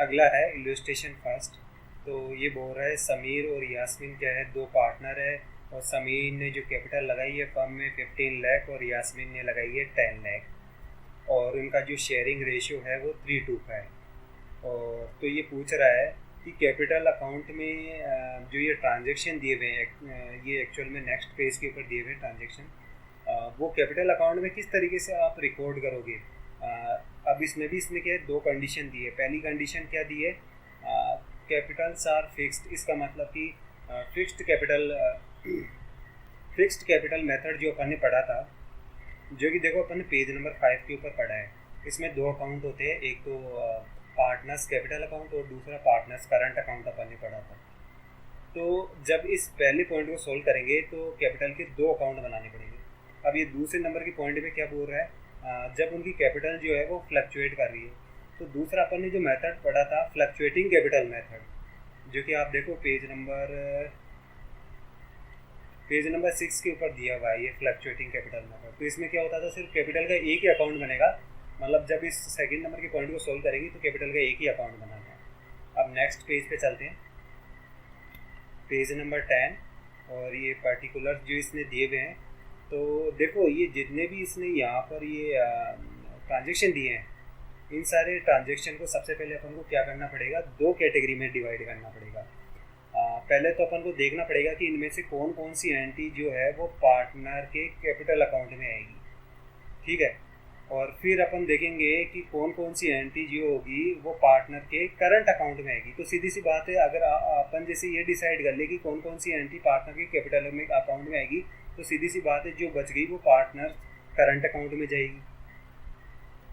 अगला है illustration first. तो ये बोल रहा है समीर और यास्मीन क्या है, दो पार्टनर है, और समीर ने जो कैपिटल लगाई है फर्म में 15 लाख और यास्मीन ने लगाई है 10 लाख, और उनका जो शेयरिंग रेशियो है वो 3:5। और तो ये पूछ रहा है कि कैपिटल अकाउंट में जो ये ट्रांजेक्शन दिए हुए हैं, ये एक्चुअल में नेक्स्ट पेज के ऊपर दिए हुए ट्रांजेक्शन, वो कैपिटल अकाउंट में किस तरीके से आप रिकॉर्ड करोगे। अब इसमें भी इसने क्या है, दो कंडीशन दी है। पहली कंडीशन क्या दी है, कैपिटल्स आर फिक्स्ड। इसका मतलब कि फिक्स्ड कैपिटल मेथड जो अपन ने पढ़ा था, जो कि देखो अपन ने पेज नंबर 5 के ऊपर पढ़ा है। इसमें दो अकाउंट होते हैं, एक तो पार्टनर्स कैपिटल अकाउंट और दूसरा पार्टनर्स करंट अकाउंट अपन ने पढ़ा था। तो जब इस पहले पॉइंट को सोल्व करेंगे तो कैपिटल के दो अकाउंट बनाने पड़ेंगे। अब ये दूसरे नंबर के पॉइंट में क्या बोल रहा है, जब उनकी कैपिटल जो है वो फ्लक्चुएट कर रही है, तो दूसरा अपन ने जो मेथड पढ़ा था फ्लक्चुएटिंग कैपिटल मेथड, जो कि आप देखो पेज नंबर 6 के ऊपर दिया हुआ है, ये फ्लक्चुएटिंग कैपिटल मेथड। तो इसमें क्या होता था, सिर्फ कैपिटल का एक ही अकाउंट बनेगा। मतलब जब इस सेकंड नंबर के पॉइंट को सोल्व करेंगे तो कैपिटल का एक ही अकाउंट बनाना है। अब नेक्स्ट पेज पे चलते हैं, पेज नंबर 10, और ये पर्टिकुलर जो इसने दिए हुए हैं। तो देखो ये जितने भी इसने यहाँ पर ये ट्रांजेक्शन दिए हैं, इन सारे ट्रांजेक्शन को सबसे पहले अपन को क्या करना पड़ेगा, दो कैटेगरी में डिवाइड करना पड़ेगा। पहले तो अपन को देखना पड़ेगा कि इनमें से कौन कौन सी एंट्री जो है वो पार्टनर के कैपिटल अकाउंट में आएगी, ठीक है। और फिर अपन देखेंगे कि कौन कौन सी एंट्री जो होगी वो पार्टनर के करंट अकाउंट में आएगी। तो सीधी सी बात है, अगर अपन जैसे ये डिसाइड कर ले कि कौन कौन सी एंट्री पार्टनर के कैपिटल में अकाउंट में आएगी, तो सीधी सी बात है जो बच गई वो पार्टनर करंट अकाउंट में जाएगी।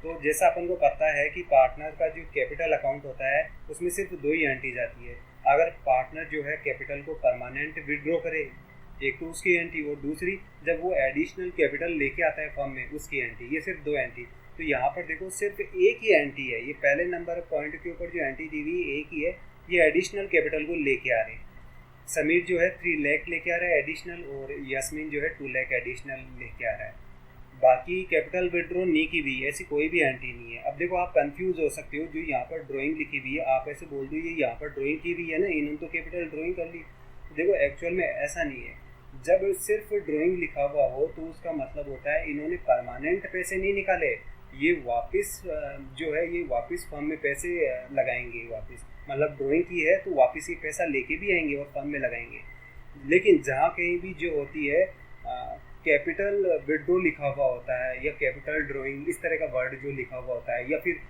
तो जैसा अपन को पता है कि पार्टनर का जो कैपिटल अकाउंट होता है उसमें सिर्फ दो ही एंट्री जाती है। अगर पार्टनर जो है कैपिटल को परमानेंट विड्रॉ करे, एक तो उसकी एंट्री, और दूसरी जब वो एडिशनल कैपिटल लेके आता है फर्म में उसकी एंट्री, ये सिर्फ दो एंट्री। तो यहाँ पर देखो सिर्फ एक ही एंट्री है, ये पहले नंबर पॉइंट के ऊपर जो एंट्री दी हुई एक ही है, ये एडिशनल कैपिटल को लेके आ रहे हैं। समीर जो है 3 लाख लेके आ रहा है एडिशनल, और यास्मीन जो है 2 लाख एडिशनल लेके आ रहा है। बाकी कैपिटल विड्रॉ नहीं की हुई, ऐसी कोई भी एंट्री नहीं है। अब देखो आप कंफ्यूज हो सकते हो, जो यहाँ पर ड्राइंग लिखी हुई है आप ऐसे बोल दो ये यहाँ पर ड्राइंग की हुई है ना, इन्होंने तो कैपिटल ड्राइंग कर ली। देखो एक्चुअल में ऐसा नहीं है। जब सिर्फ ड्राइंग लिखा हुआ हो तो उसका मतलब होता है इन्होंने परमानेंट पैसे नहीं निकाले, ये वापस जो है ये वापस फर्म में पैसे लगाएंगे वापस। मतलब ड्राइंग की है तो वापस ये पैसा लेके भी आएंगे और फर्म में लगाएंगे। लेकिन जहाँ कहीं भी जो होती है कैपिटल विड्रॉ लिखा हुआ होता है या कैपिटल ड्राइंग इस तरह का वर्ड जो लिखा हुआ होता है, या फिर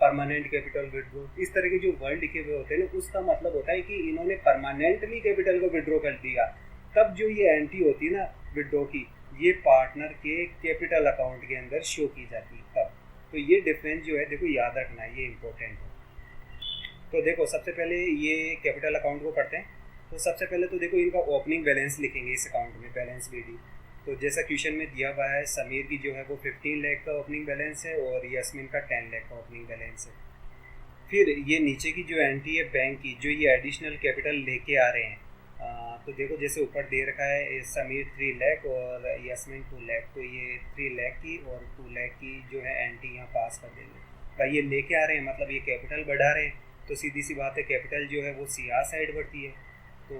परमानेंट कैपिटल विड्रॉ इस तरह के जो वर्ड लिखे हुए होते हैं ना, उसका मतलब होता है कि इन्होंने परमानेंटली कैपिटल को विड्रॉ कर दिया। तब जो ये एंट्री होती है ना विड्रॉ की, ये पार्टनर के कैपिटल अकाउंट के अंदर शो की जाती है तब। तो ये डिफरेंस जो है देखो याद रखना है, ये इंपॉर्टेंट है। तो देखो सबसे पहले ये कैपिटल अकाउंट को पढ़ते हैं। तो सबसे पहले तो देखो इनका ओपनिंग बैलेंस लिखेंगे इस अकाउंट में, बैलेंस बीडी। तो जैसा क्वेश्चन में दिया हुआ है समीर की जो है वो 15 लाख का ओपनिंग बैलेंस है और यास्मीन का 10 लाख का ओपनिंग बैलेंस है। फिर ये नीचे की जो एंट्री है बैंक की, जो ये एडिशनल कैपिटल लेके आ रहे हैं, तो देखो जैसे ऊपर दे रखा है समीर 3 लाख और यास्मीन 2 लाख, तो ये 3 लाख की और 2 लाख की जो है एंट्री यहाँ पास कर देंगे। भाई ये लेके आ रहे हैं मतलब ये कैपिटल बढ़ा रहे हैं, तो सीधी सी बात है कैपिटल जो है वो सीआर साइड बढ़ती है। तो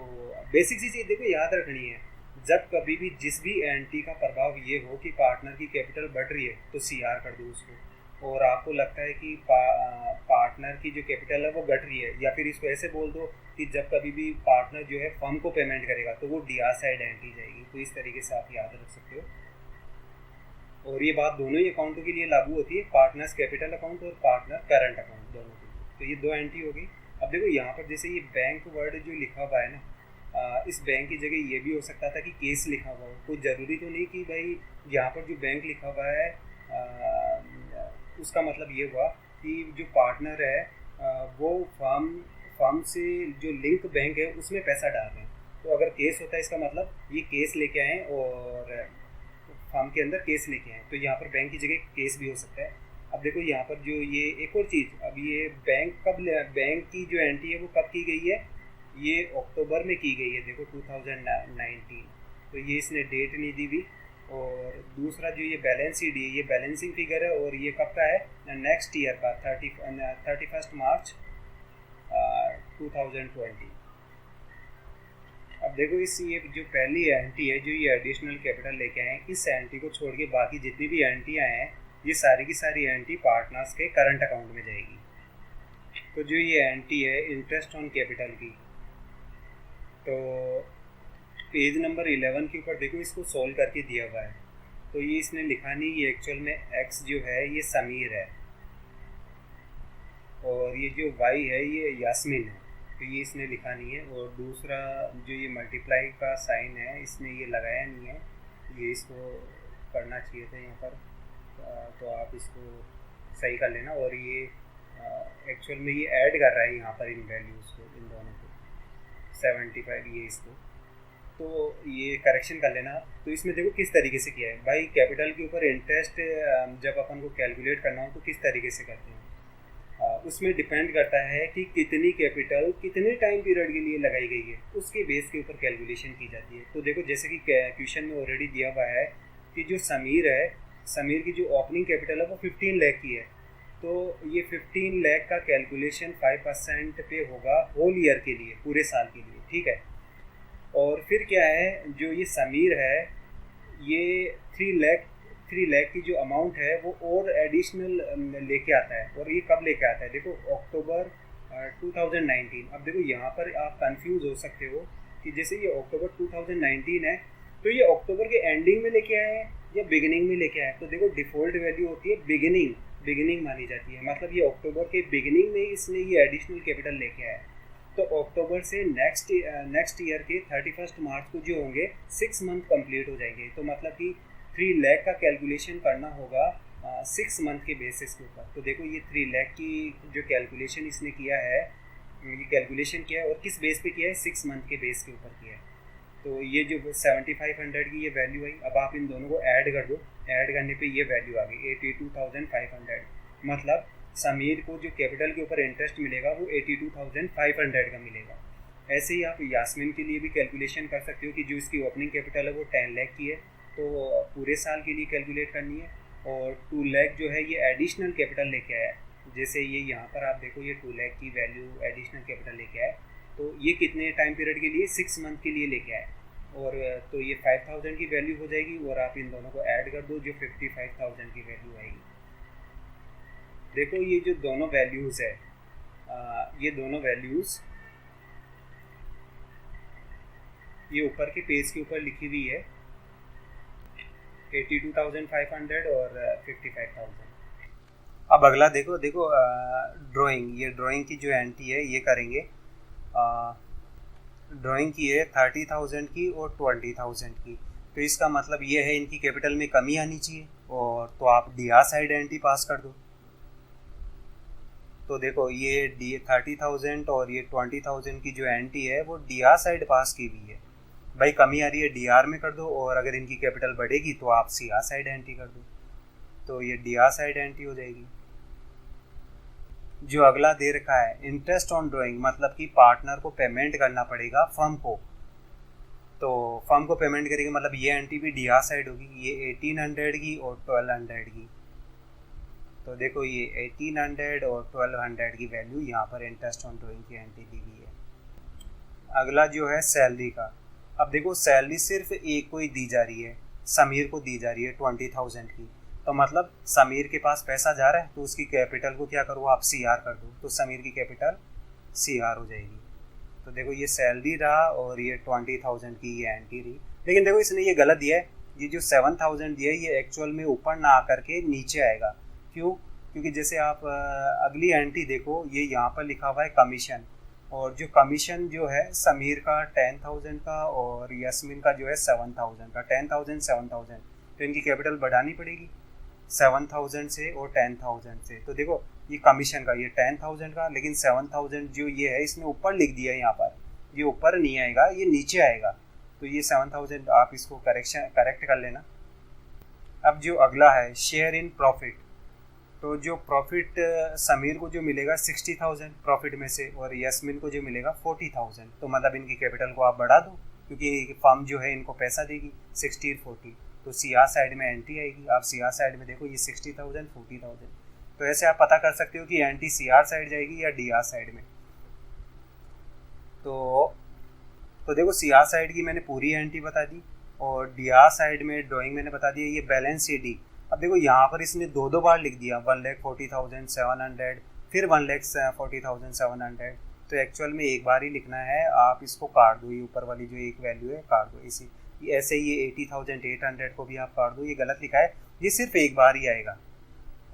बेसिक चीज़ ये देखो याद रखनी है, जब कभी भी जिस भी एंट्री का प्रभाव ये हो कि पार्टनर की कैपिटल बढ़ रही है तो सीआर कर दो उसको, और आपको लगता है कि पार्टनर की जो कैपिटल है वो घट रही है, या फिर इसको ऐसे बोल दो कि जब कभी भी पार्टनर जो है फर्म को पेमेंट करेगा तो वो डीआर साइड एंट्री जाएगी। तो इस तरीके से आप याद रख सकते हो, और ये बात दोनों ही अकाउंटों के लिए लागू होती है, पार्टनर्स कैपिटल अकाउंट और पार्टनर करंट अकाउंट दोनों के लिए। तो ये दो एंट्री होगी। अब देखो यहाँ पर जैसे ये बैंक वर्ड जो लिखा हुआ है ना, इस बैंक की जगह ये भी हो सकता था कि केस लिखा हुआ हो। कोई ज़रूरी तो नहीं कि भाई यहाँ पर जो बैंक लिखा हुआ है उसका मतलब ये हुआ कि जो पार्टनर है वो फर्म से जो लिंक बैंक है उसमें पैसा डाल रहे हैं। तो अगर केस होता है इसका मतलब ये केस लेके आए और फर्म के अंदर केस लेके आए, तो यहाँ पर बैंक की जगह केस भी हो सकता है। अब देखो यहाँ पर जो ये एक और चीज़, अब ये बैंक की जो एंट्री है वो कब की गई है, ये अक्टूबर में की गई है। देखो 2019, तो ये इसने डेट नहीं दी हुई। और दूसरा जो ये बैलेंस शीट है ये बैलेंसिंग फिगर है, और ये कब का है, नेक्स्ट ईयर का 31 मार्च 2020। अब देखो इस ये जो पहली एंट्री है जो ये एडिशनल कैपिटल लेके आए हैं, इस एंट्री को छोड़ के बाकी जितनी भी एंट्रियाँ हैं ये सारी की सारी एंट्री पार्टनर्स के करंट अकाउंट में जाएगी। तो जो ये एंट्री है इंटरेस्ट ऑन कैपिटल की, तो पेज नंबर 11 के ऊपर देखो इसको सॉल्व करके दिया हुआ है। तो ये इसने लिखा नहीं, ये एक्चुअल में एक्स जो है ये समीर है और ये जो वाई है ये यास्मीन है, तो ये इसने लिखा नहीं है। और दूसरा जो ये मल्टीप्लाई का साइन है इसने ये लगाया नहीं है, ये इसको करना चाहिए था यहाँ पर, तो आप इसको सही कर लेना। और ये एक्चुअल में ये ऐड कर रहा है यहाँ पर इन वैल्यूज़ को, इन दोनों को 75 ये इसको, तो ये करेक्शन कर लेना। तो इसमें देखो किस तरीके से किया है भाई, कैपिटल के ऊपर इंटरेस्ट जब अपन को कैलकुलेट करना हो तो किस तरीके से करते हैं, उसमें डिपेंड करता है कि कितनी कैपिटल कितने टाइम पीरियड के लिए लगाई गई है, उसके बेस के ऊपर कैलकुलेशन की जाती है। तो देखो जैसे कि क्वेश्चन में ऑलरेडी दिया हुआ है कि जो समीर है, समीर की जो ओपनिंग कैपिटल है वो 15 लाख की है, तो ये 15 लाख का कैलकुलेशन 5% पे होगा होल ईयर के लिए, पूरे साल के लिए, ठीक है। और फिर क्या है, जो ये समीर है ये 3 लाख की जो अमाउंट है वो और एडिशनल लेके आता है। और ये कब लेके आता है, देखो अक्टूबर 2019। अब देखो यहाँ पर आप कंफ्यूज हो सकते हो कि जैसे ये अक्टूबर 2019 है तो ये अक्टूबर के एंडिंग में लेके आए या बिगिनिंग में लेके आए। तो देखो डिफ़ॉल्ट वैल्यू होती है बिगिनिंग मानी जाती है, मतलब ये अक्टूबर के बिगिनिंग में इसने ये एडिशनल कैपिटल लेके आया। तो अक्टूबर से नेक्स्ट ईयर के 31 मार्च को जो होंगे 6 मंथ कंप्लीट हो जाएंगे। तो मतलब कि 3 लाख का कैलकुलेशन करना होगा 6 मंथ के बेसिस के ऊपर। तो देखो ये 3 लाख की जो कैलकुलेशन इसने किया है, ये कैलकुलेशन किया है और किस बेस पे किया है, 6 मंथ के बेस के ऊपर किया है। तो ये जो 7500 की ये वैल्यू आई, अब आप इन दोनों को ऐड कर दो, ऐड करने पे ये वैल्यू आ गई 82,500। मतलब समीर को जो कैपिटल के ऊपर इंटरेस्ट मिलेगा वो 82,500 का मिलेगा। ऐसे ही आप यास्मीन के लिए भी कैलकुलेशन कर सकते हो कि जो इसकी ओपनिंग कैपिटल है वो 10 लाख की है, तो पूरे साल के लिए कैलकुलेट करनी है। और 2 लाख जो है ये एडिशनल कैपिटल लेके आया, जैसे ये यहाँ पर आप देखो ये 2 लाख की वैल्यू एडिशनल कैपिटल लेके आए, तो ये कितने टाइम पीरियड के लिए, 6 मंथ के लिए लेके आए। और तो ये 5000 की वैल्यू हो जाएगी और आप इन दोनों को ऐड कर दो जो 55,000 की वैल्यू आएगी। देखो ये जो दोनों वैल्यूज़ है, ये दोनों वैल्यूज़ ये ऊपर के पेज के ऊपर लिखी हुई है 82,500 और 55,000। अब अगला देखो ड्राइंग, ये ड्राइंग की जो एंट्री है ये करेंगे। ड्राइंग की है 30,000 की और 20,000 की, तो इसका मतलब ये है इनकी कैपिटल में कमी आनी चाहिए, और तो आप डीआर साइड एंट्री पास कर दो। तो देखो ये 30,000 और ये 20,000 की जो एंट्री है वो डीआर साइड पास की हुई है भाई, कमी आ रही है डीआर में कर दो, और अगर इनकी कैपिटल बढ़ेगी तो आप सीआर साइड एंट्री कर दो, तो ये डीआर साइड एंट्री हो जाएगी। जो अगला दे रखा है इंटरेस्ट ऑन ड्राइंग, मतलब कि पार्टनर को पेमेंट करना पड़ेगा फर्म को, तो फर्म को पेमेंट करेंगे मतलब ये एंट्री भी डीआर साइड होगी, ये 1800 की और 1200 की। तो देखो ये 1800 और 1200 की वैल्यू यहाँ पर इंटरेस्ट ऑन ड्राइंग की एंट्री दी गई है। अगला जो है सैलरी का, अब देखो सैलरी सिर्फ एक को ही दी जा रही है, समीर को दी जा रही है 20,000 की, तो मतलब समीर के पास पैसा जा रहा है तो उसकी कैपिटल को क्या करो आप सीआर कर दो, तो समीर की कैपिटल सीआर हो जाएगी। तो देखो ये सैलरी रहा और ये 20,000 की ये एंट्री रही। लेकिन देखो इसने ये गलत दिया है, ये जो 7,000 दिया है ये एक्चुअल में ऊपर ना आकर के नीचे आएगा। क्यों? क्योंकि जैसे आप अगली एंट्री देखो, ये यहाँ पर लिखा हुआ है कमीशन, और जो कमीशन जो है समीर का 10,000 का और यास्मीन का जो है 7,000 का, 10,000 7,000, तो इनकी कैपिटल बढ़ानी पड़ेगी 7,000 से और 10,000 से। तो देखो ये कमीशन का ये 10,000 का, लेकिन 7,000 जो ये है इसने ऊपर लिख दिया है, यहाँ पर ये ऊपर नहीं आएगा, ये नीचे आएगा, तो ये 7,000 आप इसको करेक्ट कर लेना। अब जो अगला है शेयर इन प्रॉफिट, तो जो प्रॉफिट समीर को जो मिलेगा 60,000 प्रॉफिट में से, और यास्मीन को जो मिलेगा 40,000, तो मतलब इनकी कैपिटल को आप बढ़ा दो क्योंकि फर्म जो है इनको पैसा देगी 60 और 40, तो सीआर साइड में एंट्री आएगी। आप सीआर साइड में देखो ये 60,000 40,000, तो ऐसे आप पता कर सकते हो कि एंट्री सीआर साइड जाएगी या डीआर साइड में। तो देखो सी आर साइड की मैंने पूरी एंट्री बता दी और डी आर साइड में ड्राइंग मैंने बता दिया, ये बैलेंस सी डी। अब देखो यहाँ पर इसने दो बार लिख दिया 1,40,700, फिर 1,40,700, तो एक्चुअल में एक बार ही लिखना है। आप इसको काट दो, ये ऊपर वाली जो एक वैल्यू है काट दो, इसी ऐसे ही ये 80,800 को भी आप काट दो, ये गलत लिखा है, ये सिर्फ एक बार ही आएगा।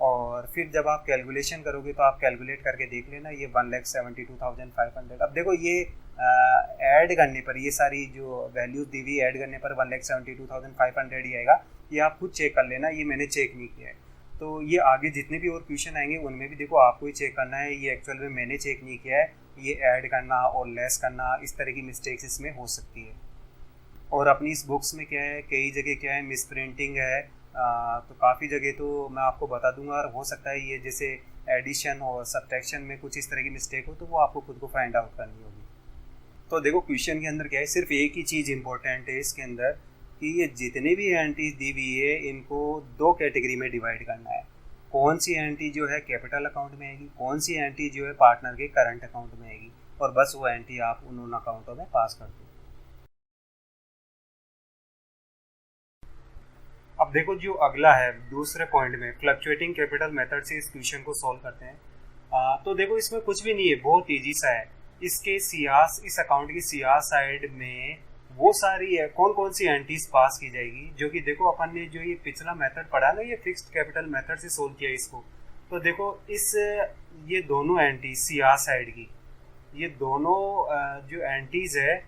और फिर जब आप कैलकुलेशन करोगे तो आप कैलकुलेट करके देख लेना, ये 1,72,500। अब देखो ये ऐड करने पर, ये सारी जो वैल्यूज दी हुई ऐड करने पर 1,72,500 ही आएगा। ये आप खुद चेक कर लेना, ये मैंने चेक नहीं किया है। तो ये आगे जितने भी और क्वेश्चन आएंगे उनमें भी देखो आपको ही चेक करना है, ये एक्चुअल में मैंने चेक नहीं किया है। ये ऐड करना और लेस करना, इस तरह की मिस्टेक्स इसमें हो सकती है। और अपनी इस बुक्स में क्या है, कई जगह क्या है मिस प्रिंटिंग है, तो काफ़ी जगह तो मैं आपको बता दूंगा। और हो सकता है ये जैसे एडिशन और सब्ट्रैक्शन में कुछ इस तरह की मिस्टेक हो, तो वो आपको खुद को फाइंड आउट करनी होगी। तो देखो क्वेश्चन के अंदर क्या है, सिर्फ एक ही चीज़ इंपॉर्टेंट है इसके अंदर कि ये जितने भी एंट्रीज दी हुई है इनको दो कैटेगरी में डिवाइड करना है। कौन सी एंट्री जो है कैपिटल अकाउंट में आएगी, कौन सी एंट्री जो है पार्टनर के करंट अकाउंट में आएगी, और बस वो एंट्री आप उन अकाउंटों में पास कर दो। अब देखो जो अगला है दूसरे पॉइंट में, फ्लक्चुएटिंग कैपिटल मेथड से इस क्वेश्चन को सॉल्व करते हैं। तो देखो इसमें कुछ भी नहीं है, बहुत ईजी सा है। इसके सीआर, इस अकाउंट की सीआर साइड में वो सारी है कौन कौन सी एंट्रीज पास की जाएगी, जो कि देखो अपन ने जो ये पिछला मेथड पढ़ा ना, ये फिक्स्ड कैपिटल मेथड से सोल्व किया इसको। तो देखो इस ये दोनों एंट्री सीआर साइड की, ये दोनों जो एंट्रीज है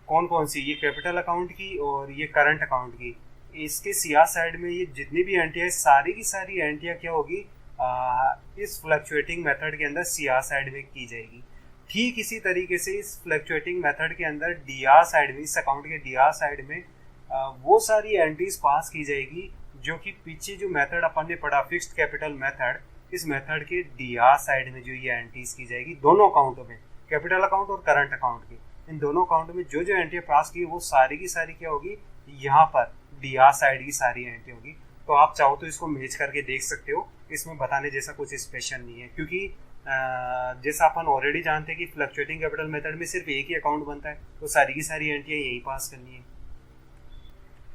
कौन कौन सी, ये कैपिटल अकाउंट की और ये करंट अकाउंट की, इसके सीआर साइड में ये जितनी भी एंट्री है सारी की सारी एंट्रियाँ क्या होगी, इस फ्लक्चुएटिंग मेथड के अंदर सीआर साइड में की जाएगी। ठीक इसी तरीके से इस फ्लक्चुएटिंग मेथड के अंदर डीआर साइड में, इस अकाउंट के डीआर साइड में वो सारी एंट्रीज पास की जाएगी जो कि पीछे जो मेथड अपन ने पढ़ा फिक्स्ड कैपिटल मेथड, इस मेथड के डीआर साइड में जो ये एंट्रीज की जाएगी दोनों अकाउंटों में, कैपिटल अकाउंट और करंट अकाउंट के, इन दोनों अकाउंटों में जो जो एंट्री पास की वो सारी की सारी क्या होगी, यहाँ पर डीआर साइड की सारी एंट्री होगी। तो आप चाहो तो इसको मैच करके देख सकते हो, इसमें बताने जैसा कुछ स्पेशल नहीं है, क्योंकि जैसा अपन ऑलरेडी जानते हैं कि फ्लक्चुएटिंग कैपिटल मेथड में सिर्फ एक ही अकाउंट बनता है, तो सारी की सारी एंट्रियाँ यही पास करनी है।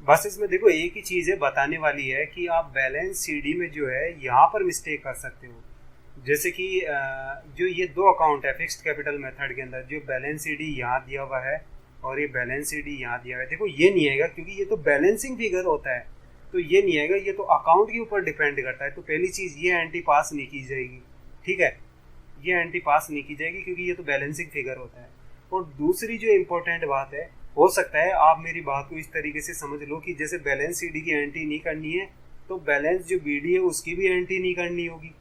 बस इसमें देखो एक ही चीज़ है बताने वाली है कि आप बैलेंस सीडी में जो है यहाँ पर मिस्टेक कर सकते हो। जैसे कि जो ये दो अकाउंट है फिक्स्ड कैपिटल मेथड के अंदर, जो बैलेंस सीडी यहाँ दिया हुआ है और ये बैलेंस सीडी यहाँ दिया हुआ है, देखो ये नहीं आएगा क्योंकि ये तो बैलेंसिंग फिगर होता है, तो ये नहीं आएगा, ये तो अकाउंट के ऊपर डिपेंड करता है। तो पहली चीज़ ये एंट्री पास नहीं की जाएगी, ठीक है, ये एंट्री पास नहीं की जाएगी क्योंकि ये तो बैलेंसिंग फिगर होता है। और दूसरी जो इम्पोर्टेंट बात है, हो सकता है आप मेरी बात को इस तरीके से समझ लो कि जैसे बैलेंस सीडी की एंट्री नहीं करनी है तो बैलेंस जो बीडी है उसकी भी एंट्री नहीं करनी होगी,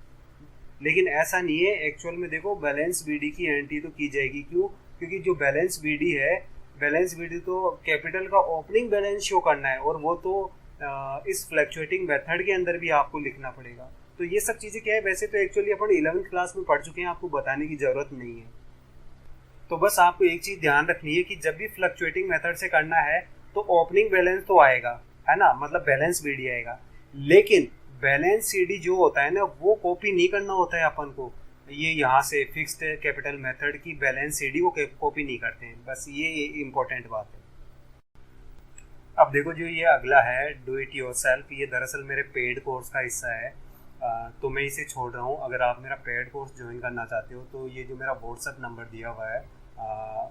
लेकिन ऐसा नहीं है। एक्चुअल में देखो बैलेंस बीडी की एंट्री तो की जाएगी, क्यों, क्योंकि जो बैलेंस बीडी है, बैलेंस बीडी तो कैपिटल का ओपनिंग बैलेंस शो करना है और वो तो इस फ्लक्चुएटिंग मेथड के अंदर भी आपको लिखना पड़ेगा। तो ये सब चीज़ें क्या है, वैसे तो एक्चुअली अपन 11th क्लास में पढ़ चुके हैं, आपको बताने की ज़रूरत नहीं है। तो बस आपको एक चीज़ ध्यान रखनी है कि जब भी फ्लक्चुएटिंग मेथड से करना है तो ओपनिंग बैलेंस तो आएगा, है ना, मतलब बैलेंस बीडी आएगा, लेकिन बैलेंस सीडी जो होता है ना वो कॉपी नहीं करना होता है अपन को। ये यहाँ से फिक्स्ड कैपिटल मेथड की बैलेंस सीडी को कॉपी नहीं करते हैं, बस ये इम्पोर्टेंट बात है। अब देखो जो ये अगला है डू इट योरसेल्फ, ये दरअसल मेरे पेड कोर्स का हिस्सा है, तो मैं इसे छोड़ रहा हूँ। अगर आप मेरा पेड कोर्स ज्वाइन करना चाहते हो तो ये जो मेरा व्हाट्सएप नंबर दिया हुआ है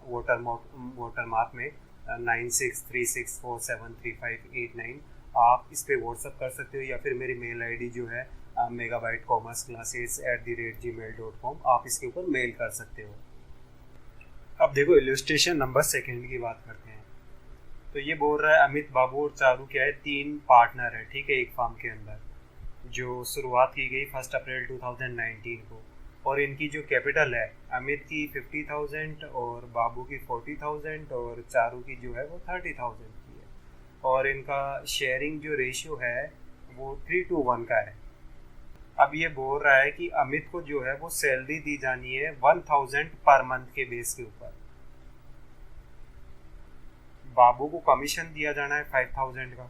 वाटरमार्क में 9636473589, आप इस पर व्हाट्सएप कर सकते हो, या फिर मेरी मेल आईडी जो है megabytecommerceclasses@gmail.com, आप इसके ऊपर मेल कर सकते हो। अब देखो इलस्ट्रेशन नंबर 2 की बात करते हैं। तो ये बोल रहा है अमित, बाबू और चारू क्या है, 3 पार्टनर है, ठीक है, एक फार्म के अंदर, जो शुरुआत की गई 1 अप्रैल 2019 को, और इनकी जो कैपिटल है अमित की 50,000 और बाबू की 40,000 और चारू की जो है वो 30,000 की है, और इनका शेयरिंग जो रेशियो है वो 3:1 का है। अब ये बोल रहा है कि अमित को जो है वो सैलरी दी जानी है 1,000 पर मंथ के बेस के ऊपर, बाबू को कमीशन दिया जाना है 5,000 का,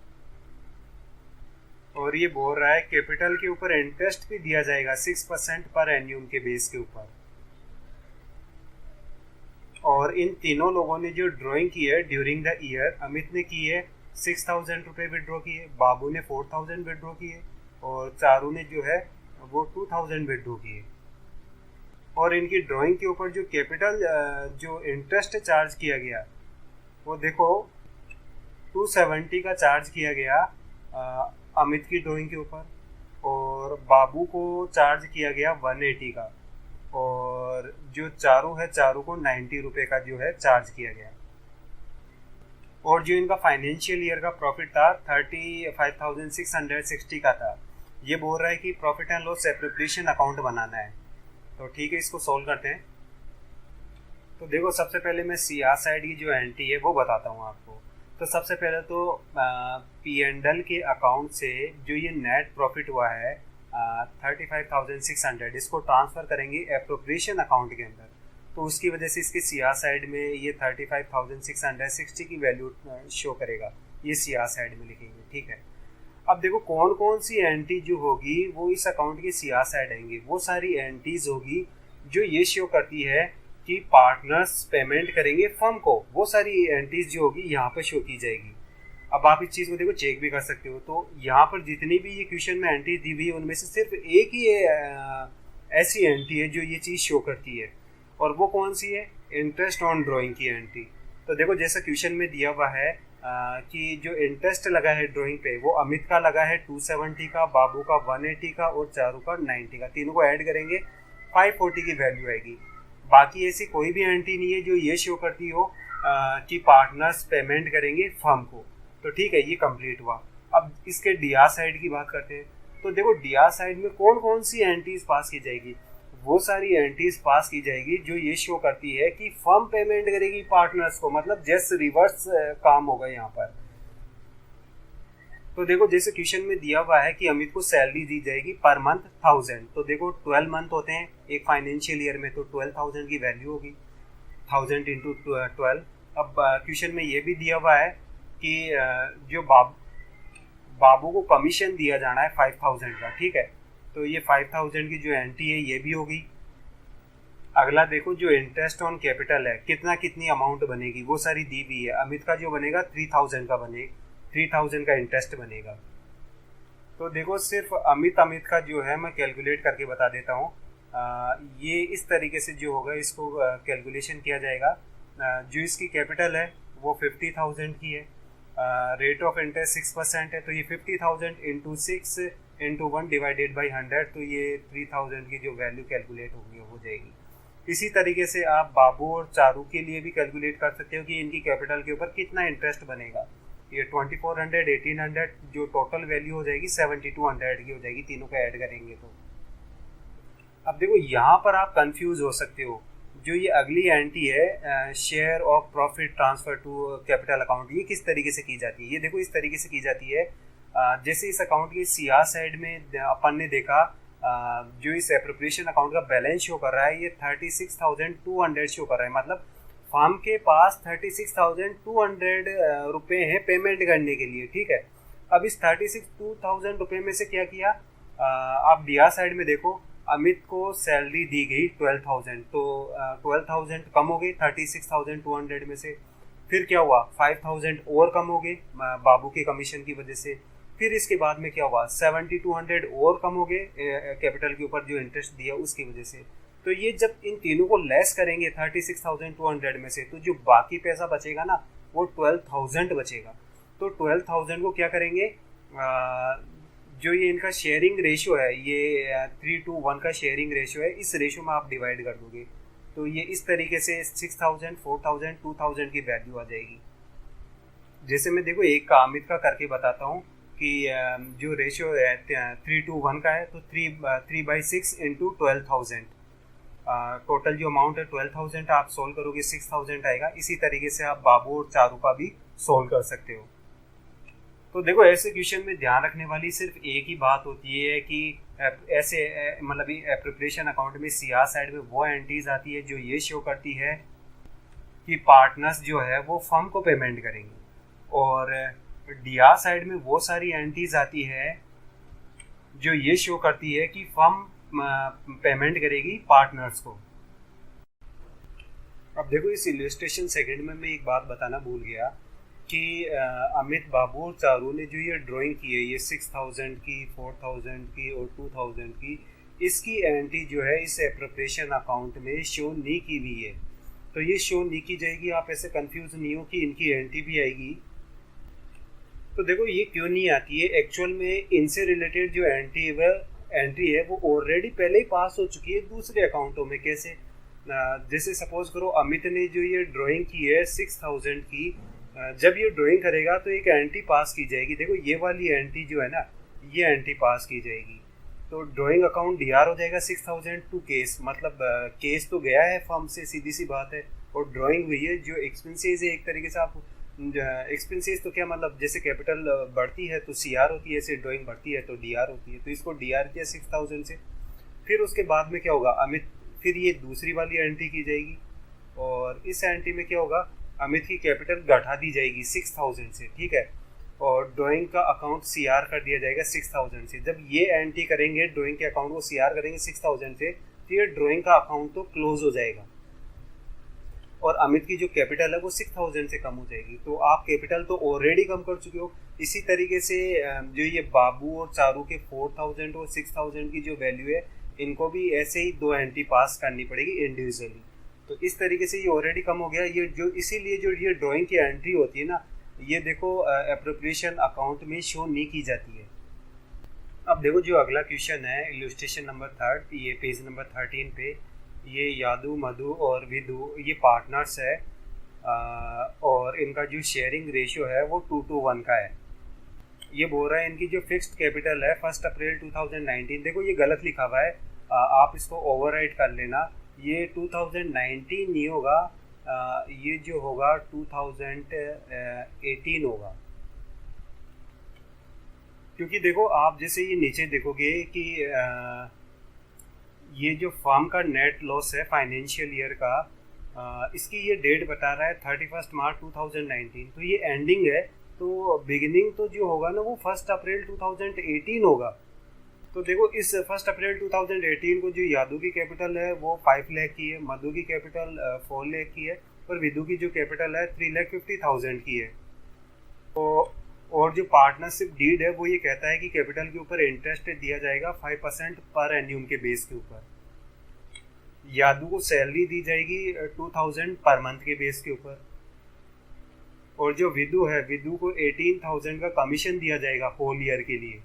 और ये बोल रहा है कैपिटल के ऊपर इंटरेस्ट भी दिया जाएगा 6% पर एन्यूम के बेस के ऊपर। और इन तीनों लोगों ने जो ड्राइंग की है ड्यूरिंग द ईयर, अमित ने की है 6,000 रुपये विड्रॉ किए, बाबू ने 4,000 विड्रॉ किए और चारू ने जो है वो 2,000 विड्रॉ किए। और इनकी ड्राइंग के ऊपर जो कैपिटल जो इंटरेस्ट चार्ज किया गया वो देखो 270 का चार्ज किया गया अमित की ड्राइंग के ऊपर, और बाबू को चार्ज किया गया 180 का, और जो चारू है चारू को 90 रुपये का जो है चार्ज किया गया। और जो इनका फाइनेंशियल ईयर का प्रॉफिट था 35,660 का था। ये बोल रहा है कि profit and loss appropriation account बनाना है। तो ठीक है, इसको सॉल्व करते हैं। तो देखो सबसे पहले मैं सीआर साइड की जो एंट्री है वो बताता हूँ आपको। तो सबसे पहले तो P&L के अकाउंट से जो ये नेट प्रॉफिट हुआ है 35,600, इसको ट्रांसफ़र करेंगे एप्रोप्रिएशन अकाउंट के अंदर। तो उसकी वजह से इसके सीआर साइड में ये 35,660 की वैल्यू शो करेगा, ये सीआर साइड में लिखेंगे। ठीक है, अब देखो कौन कौन सी एंट्री जो होगी वो इस अकाउंट की सीआर साइड आएंगी। वो सारी एंट्रीज होगी जो ये शो करती है कि पार्टनर्स पेमेंट करेंगे फर्म को। वो सारी एंट्रीज जो होगी यहाँ पर शो की जाएगी। अब आप इस चीज़ को देखो चेक भी कर सकते हो। तो यहाँ पर जितनी भी ये क्वेश्चन में एंट्री दी हुई है उनमें से सिर्फ एक ही ऐसी एंट्री है जो ये चीज़ शो करती है, और वो कौन सी है? इंटरेस्ट ऑन ड्राइंग की एंट्री। तो देखो जैसा क्वेश्चन में दिया हुआ है कि जो इंटरेस्ट लगा है ड्राइंग पे वो अमित का लगा है 270 का, बाबू का 180 का और चारू का 90 का। तीनों को ऐड करेंगे 540 की वैल्यू आएगी। बाकी ऐसी कोई भी एंट्री नहीं है जो ये शो करती हो कि पार्टनर्स पेमेंट करेंगे फर्म को। तो ठीक है, ये कंप्लीट हुआ। अब इसके डीआर साइड की बात करते हैं। तो देखो डीआर साइड में कौन कौन सी एंट्रीज पास की जाएगी? वो सारी एंट्रीज पास की जाएगी जो ये शो करती है कि फर्म पेमेंट करेगी पार्टनर्स को, मतलब जैसे रिवर्स काम होगा यहाँ पर। तो देखो जैसे क्वेश्चन में दिया हुआ है कि अमित को सैलरी दी जाएगी पर मंथ 1000। तो देखो 12 मंथ होते हैं एक फाइनेंशियल ईयर में, तो 12,000 की वैल्यू होगी 1000 इंटू 12। अब क्वेश्चन में ये भी दिया हुआ है कि जो बाबू को कमीशन दिया जाना है 5,000 का। ठीक है, तो ये 5,000 की जो एंट्री है ये भी होगी। अगला देखो जो इंटरेस्ट ऑन कैपिटल है कितनी अमाउंट बनेगी वो सारी दी हुई है। अमित का जो बनेगा 3,000 का बनेगा, 3,000 का इंटरेस्ट बनेगा। तो देखो सिर्फ अमित का जो है मैं कैलकुलेट करके बता देता हूँ। ये इस तरीके से जो होगा इसको कैलकुलेशन किया जाएगा। जो इसकी कैपिटल है वो 50,000 की है, रेट ऑफ इंटरेस्ट 6% है, तो ये 50,000 इंटू 6 इंटू 1 डिवाइडेड बाई 100, तो ये 3,000 की जो वैल्यू कैलकुलेट होगी हो जाएगी। इसी तरीके से आप बाबू और चारू के लिए भी कैलकुलेट कर सकते हो कि इनकी कैपिटल के ऊपर कितना इंटरेस्ट बनेगा। ये 2400, 1800 जो टोटल वैल्यू हो जाएगी 7200 की हो जाएगी, तीनों का ऐड करेंगे तो। अब देखो यहाँ पर आप कंफ्यूज हो सकते हो। जो ये अगली एंट्री है share of profit transfer to capital account, ये किस तरीके से की जाती है? ये देखो इस तरीके से की जाती है। जैसे इस अकाउंट की सीआर साइड में अपन ने देखा जो इस एप्रोप्रिएशन अकाउंट का बैलेंस शो कर रहा है ये 36,200 शो कर रहा है, मतलब फर्म के पास 36,200 रुपये हैं पेमेंट करने के लिए। ठीक है, अब इस 36,200 रुपये में से क्या किया, आप डीआर साइड में देखो अमित को सैलरी दी गई 12,000, तो 12,000 कम हो गई 36,200 में से। फिर क्या हुआ, 5,000 और कम हो गए बाबू के कमीशन की वजह से। फिर इसके बाद में क्या हुआ, 7,200 और कम हो गए कैपिटल के ऊपर जो इंटरेस्ट दिया उसकी वजह से। तो ये जब इन तीनों को लेस करेंगे 36,200 में से, तो जो बाकी पैसा बचेगा ना वो 12,000 बचेगा। तो 12,000 को क्या करेंगे, जो ये इनका शेयरिंग रेशियो है ये 3:1 का शेयरिंग रेशियो है, इस रेशियो में आप डिवाइड कर दोगे तो ये इस तरीके से 6,000, 4,000, 2,000 की वैल्यू आ जाएगी। जैसे मैं देखो एक अमित का करके बताता हूँ कि जो रेशियो है 3:1 का है, तो 3/6 इंटू 12,000, टोटल जो अमाउंट है 12,000 आप सोल्व करोगे 6,000 आएगा। इसी तरीके से आप बाबू और चारू का भी सोल्व कर सकते हो। तो देखो ऐसे क्वेश्चन में ध्यान रखने वाली सिर्फ एक ही बात होती है कि ऐसे मतलब एप्रोप्रिएशन अकाउंट में सीआर साइड में वो एंट्रीज आती है जो ये शो करती है कि पार्टनर्स जो है वो फर्म को पेमेंट करेंगे, और डीआर साइड में वो सारी एंट्रीज आती है जो ये शो करती है कि फर्म पेमेंट करेगी पार्टनर्स को। अब देखो इस इलस्ट्रेशन सेकंड में मैं एक बात बताना भूल गया कि अमित बाबू और चारू ने जो ये ड्राइंग की है, ये 6000 की, 4000 की और 2000 की, इसकी एंट्री जो है इस एप्रोप्रिएशन अकाउंट में शो नहीं की हुई है। तो ये शो नहीं की जाएगी, आप ऐसे कंफ्यूज नहीं हो कि इनकी एंट्री भी आएगी। तो देखो ये क्यों नहीं आती है, एक्चुअल में इनसे रिलेटेड जो एंट्री है वो ऑलरेडी पहले ही पास हो चुकी है दूसरे अकाउंटों में। कैसे? जैसे सपोज करो अमित ने जो ये ड्राइंग की है 6000 की, जब ये ड्राइंग करेगा तो एक एंट्री पास की जाएगी। देखो ये वाली एंट्री जो है ना, ये एंट्री पास की जाएगी, तो ड्राइंग अकाउंट डीआर हो जाएगा 6000 टू केस, मतलब केस तो गया है फर्म से, सीधी सी बात है, और ड्राइंग हुई है। जो एक्सपेंसेस है एक तरीके से आप एक्सपेंसेस तो क्या मतलब, जैसे कैपिटल बढ़ती है तो सीआर होती है, ऐसे ड्राइंग बढ़ती है तो डीआर होती है, तो इसको डीआर किया 6000 से। फिर उसके बाद में क्या होगा, अमित, फिर ये दूसरी वाली एंट्री की जाएगी, और इस एंट्री में क्या होगा, अमित की कैपिटल घटा दी जाएगी 6000 से, ठीक है, और ड्राइंग का अकाउंट सीआर कर दिया जाएगा 6000 से। जब ये एंट्री करेंगे ड्राइंग के अकाउंट को सीआर करेंगे 6000 से, तो ये ड्राइंग का अकाउंट तो क्लोज हो जाएगा, और अमित की जो कैपिटल है वो 6000 से कम हो जाएगी। तो आप कैपिटल तो ऑलरेडी कम कर चुके हो। इसी तरीके से जो ये बाबू और चारू के 4000 और 6000 की जो वैल्यू है, इनको भी ऐसे ही दो एंट्री पास करनी पड़ेगी इंडिविजुअली। तो इस तरीके से ये ऑलरेडी कम हो गया। ये जो इसीलिए जो ये ड्राइंग की एंट्री होती है ना, ये देखो एप्रोप्रिएशन अकाउंट में शो नहीं की जाती है। अब देखो जो अगला क्वेश्चन है, इलस्ट्रेशन नंबर 3, ये पेज नंबर 13 पे, ये यादू, मधु और विदु ये पार्टनर्स है, और इनका जो शेयरिंग रेशियो है वो 2:1 का है। ये बोल रहा है इनकी जो फिक्स्ड कैपिटल है 1 अप्रैल 2019, देखो ये गलत लिखा हुआ है, आप इसको ओवरराइट कर लेना, ये 2019 नहीं होगा, ये जो होगा 2018 होगा। क्योंकि देखो आप जैसे ये नीचे देखोगे कि ये जो फर्म का नेट लॉस है फाइनेंशियल ईयर का, इसकी ये डेट बता रहा है 31 मार्च 2019, तो ये एंडिंग है, तो बिगिनिंग तो जो होगा ना वो 1 अप्रैल 2018 होगा। तो देखो इस 1 अप्रैल 2018 को जो यादू की कैपिटल है वो 5 लाख की है, मधु की कैपिटल 4 लाख की है, और विदु की जो कैपिटल है 3,50,000 की है। तो और जो पार्टनरशिप डीड है वो ये कहता है कि कैपिटल के ऊपर इंटरेस्ट दिया जाएगा 5% पर एन्यूम के बेस के ऊपर। यादू को सैलरी दी जाएगी 2000 पर मंथ के बेस के ऊपर, और जो विदु है, विदु को 18,000 का कमीशन दिया जाएगा होल ईयर के लिए।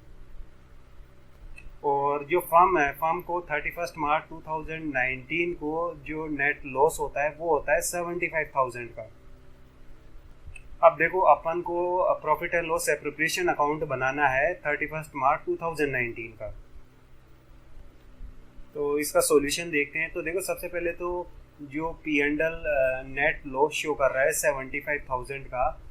और जो फर्म है, फर्म को 31 मार्च 2019 को जो नेट लॉस होता है वो होता है 75,000 का। अब देखो अपन को profit and loss appropriation account बनाना है 31 मार्च 2019 का, तो इसका सॉल्यूशन देखते हैं। तो देखो सबसे पहले तो जो P&L नेट लॉस शो कर रहा है 75,000 का,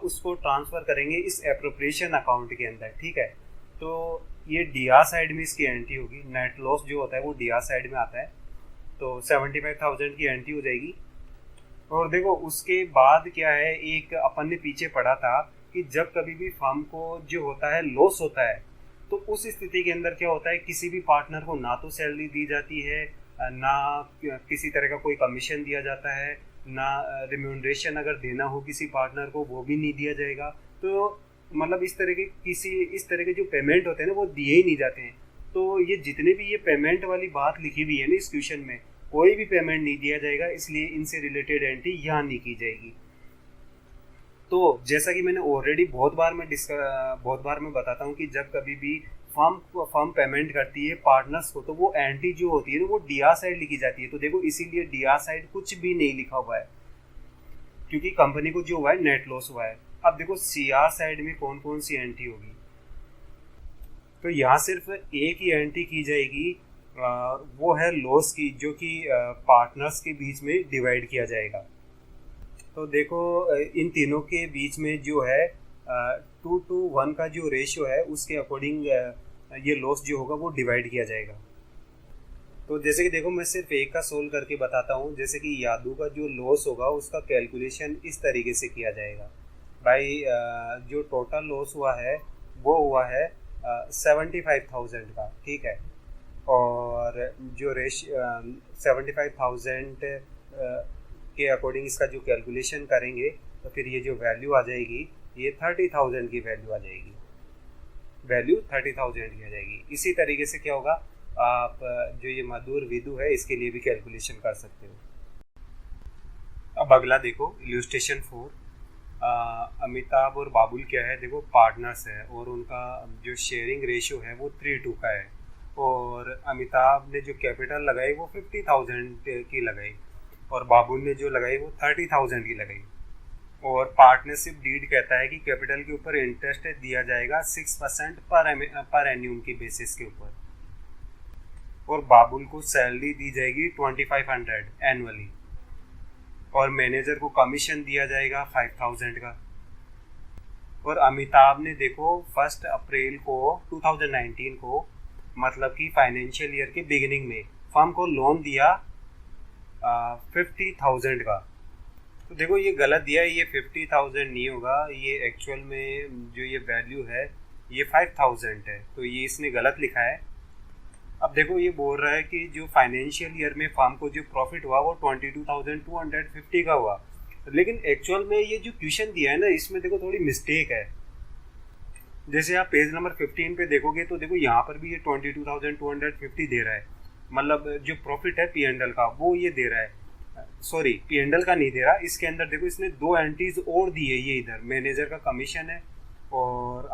उसको ट्रांसफ़र करेंगे इस एप्रोप्रिएशन अकाउंट के अंदर, ठीक है। तो ये डीआर साइड में इसकी एंट्री होगी, नेट लॉस जो होता है वो डीआर साइड में आता है, तो 75,000 की एंट्री हो जाएगी। और देखो उसके बाद क्या है, एक अपन ने पीछे पढ़ा था कि जब कभी भी फर्म को जो होता है लॉस होता है, तो उस स्थिति के अंदर क्या होता है, किसी भी पार्टनर को ना तो सैलरी दी जाती है, ना किसी तरह का कोई कमीशन दिया जाता है, ना रिम्यूनरेशन अगर देना हो किसी पार्टनर को वो भी नहीं दिया जाएगा। तो मतलब इस तरह के जो पेमेंट होते हैं ना वो दिए ही नहीं जाते हैं। तो ये जितने भी ये पेमेंट वाली बात लिखी हुई है ना इस क्वेश्चन में, कोई भी पेमेंट नहीं दिया जाएगा, इसलिए इनसे रिलेटेड एंट्री यहाँ नहीं की जाएगी। तो जैसा कि मैंने ऑलरेडी बहुत बार मैं बताता हूँ कि जब कभी भी फर्म पेमेंट करती है पार्टनर्स को, तो वो एंट्री जो होती है ना वो डीआर साइड लिखी जाती है। तो देखो इसीलिए डीआर साइड कुछ भी नहीं लिखा हुआ है, क्योंकि कंपनी को जो हुआ है नेट लॉस हुआ है। अब देखो सीआर साइड में कौन कौन सी एंट्री होगी, तो यहाँ सिर्फ एक ही एंट्री की जाएगी, वो है लॉस की, जो कि पार्टनर्स के बीच में डिवाइड किया जाएगा। तो देखो इन तीनों के बीच में जो है 2:1 का जो रेशियो है उसके अकॉर्डिंग ये लॉस जो होगा वो डिवाइड किया जाएगा। तो जैसे कि देखो मैं सिर्फ एक का सोल्व करके बताता हूँ। जैसे कि यादू का जो लॉस होगा उसका कैलकुलेशन इस तरीके से किया जाएगा। भाई जो टोटल लॉस हुआ है वो हुआ है 75,000 का, ठीक है, और जो 75,000 के अकॉर्डिंग इसका जो कैलकुलेशन करेंगे तो फिर ये जो वैल्यू आ जाएगी ये 30,000 की वैल्यू आ जाएगी, वैल्यू 30,000 की आ जाएगी। इसी तरीके से क्या होगा, आप जो ये मधुर विदु है इसके लिए भी कैलकुलेशन कर सकते हो। अब अगला देखो इल्यूस्ट्रेशन 4। अमिताभ और बाबुल क्या है, देखो पार्टनर्स है और उनका जो शेयरिंग रेशियो है वो 3:2 का है, और अमिताभ ने जो कैपिटल लगाई वो 50,000 की लगाई और बाबुल ने जो लगाई वो 30,000 की लगाई, और पार्टनरशिप डीड कहता है कि कैपिटल के ऊपर इंटरेस्ट दिया जाएगा 6% पर एन्यूम की बेसिस के ऊपर, और बाबुल को सैलरी दी जाएगी 2500 एनुअली, और मैनेजर को कमीशन दिया जाएगा 5,000 का। और अमिताभ ने देखो 1 अप्रैल को 2019 को मतलब कि फाइनेंशियल ईयर के बिगिनिंग में फर्म को लोन दिया 50,000 का। तो देखो ये गलत दिया है, ये 50,000 नहीं होगा, ये एक्चुअल में जो ये वैल्यू है ये 5,000 है, तो ये इसने गलत लिखा है। अब देखो ये बोल रहा है कि जो फाइनेंशियल ईयर में फर्म को जो प्रॉफिट हुआ वो 22,250 का हुआ, लेकिन एक्चुअल में ये जो क्वेश्चन दिया है ना इसमें देखो थोड़ी मिस्टेक है। जैसे आप पेज नंबर 15 पे देखोगे तो देखो यहाँ पर भी ये 22,250 दे रहा है, मतलब जो प्रॉफिट है P&L का वो ये दे रहा है, सॉरी P&L का नहीं दे रहा। इसके अंदर देखो इसने 2 एंट्रीज और दी है, ये इधर मैनेजर का कमीशन है और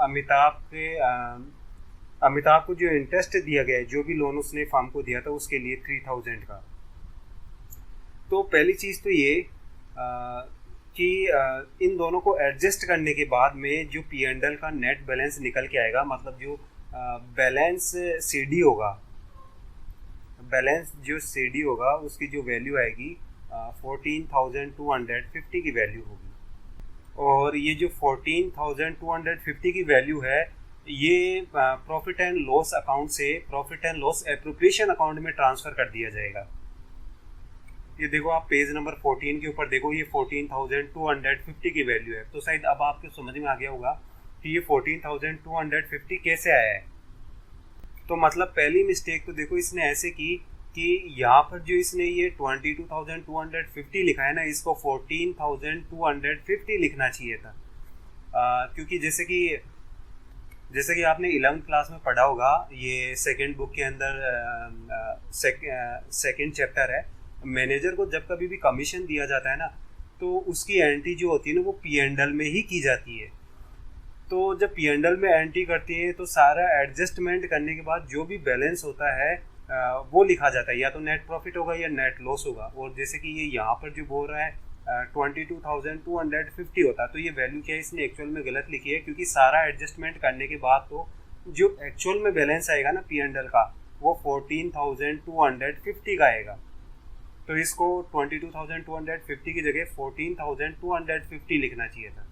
अमिताभ को जो इंटरेस्ट दिया गया है, जो भी लोन उसने फर्म को दिया था उसके लिए 3,000 का। तो पहली चीज़ तो ये कि इन दोनों को एडजस्ट करने के बाद में जो P&L का नेट बैलेंस निकल के आएगा, मतलब जो बैलेंस CD होगा, बैलेंस जो CD होगा उसकी जो वैल्यू आएगी 14,250 की वैल्यू होगी, और ये जो 14,250 की वैल्यू है ये प्रॉफिट एंड लॉस अकाउंट से profit and loss appropriation account में ट्रांसफ़र कर दिया जाएगा। ये देखो आप पेज नंबर 14 के ऊपर देखो, ये 14,250 की वैल्यू है। तो शायद अब आपको समझ में आ गया होगा कि ये 14,250 कैसे आया है। तो मतलब पहली मिस्टेक तो देखो इसने ऐसे की कि यहाँ पर जो इसने ये 22,250 लिखा है ना, इसको 14,250 लिखना चाहिए था, क्योंकि जैसे कि आपने 11th क्लास में पढ़ा होगा, ये सेकेंड बुक के अंदर सेकेंड चैप्टर है। मैनेजर को जब कभी भी कमीशन दिया जाता है ना तो उसकी एंट्री जो होती है ना वो P&L में ही की जाती है। तो जब P&L में एंट्री करती है तो सारा एडजस्टमेंट करने के बाद जो भी बैलेंस होता है वो लिखा जाता है, या तो नेट प्रॉफिट होगा या नेट लॉस होगा। और जैसे कि ये यहाँ पर जो बोल रहा है 22,250 होता, तो ये वैल्यू क्या है इसने एक्चुअल में गलत लिखी है, क्योंकि सारा एडजस्टमेंट करने के बाद तो जो एक्चुअल में बैलेंस आएगा ना P&L का वो 14,250 का आएगा। तो इसको 22,250 की जगह 14,250 लिखना चाहिए था।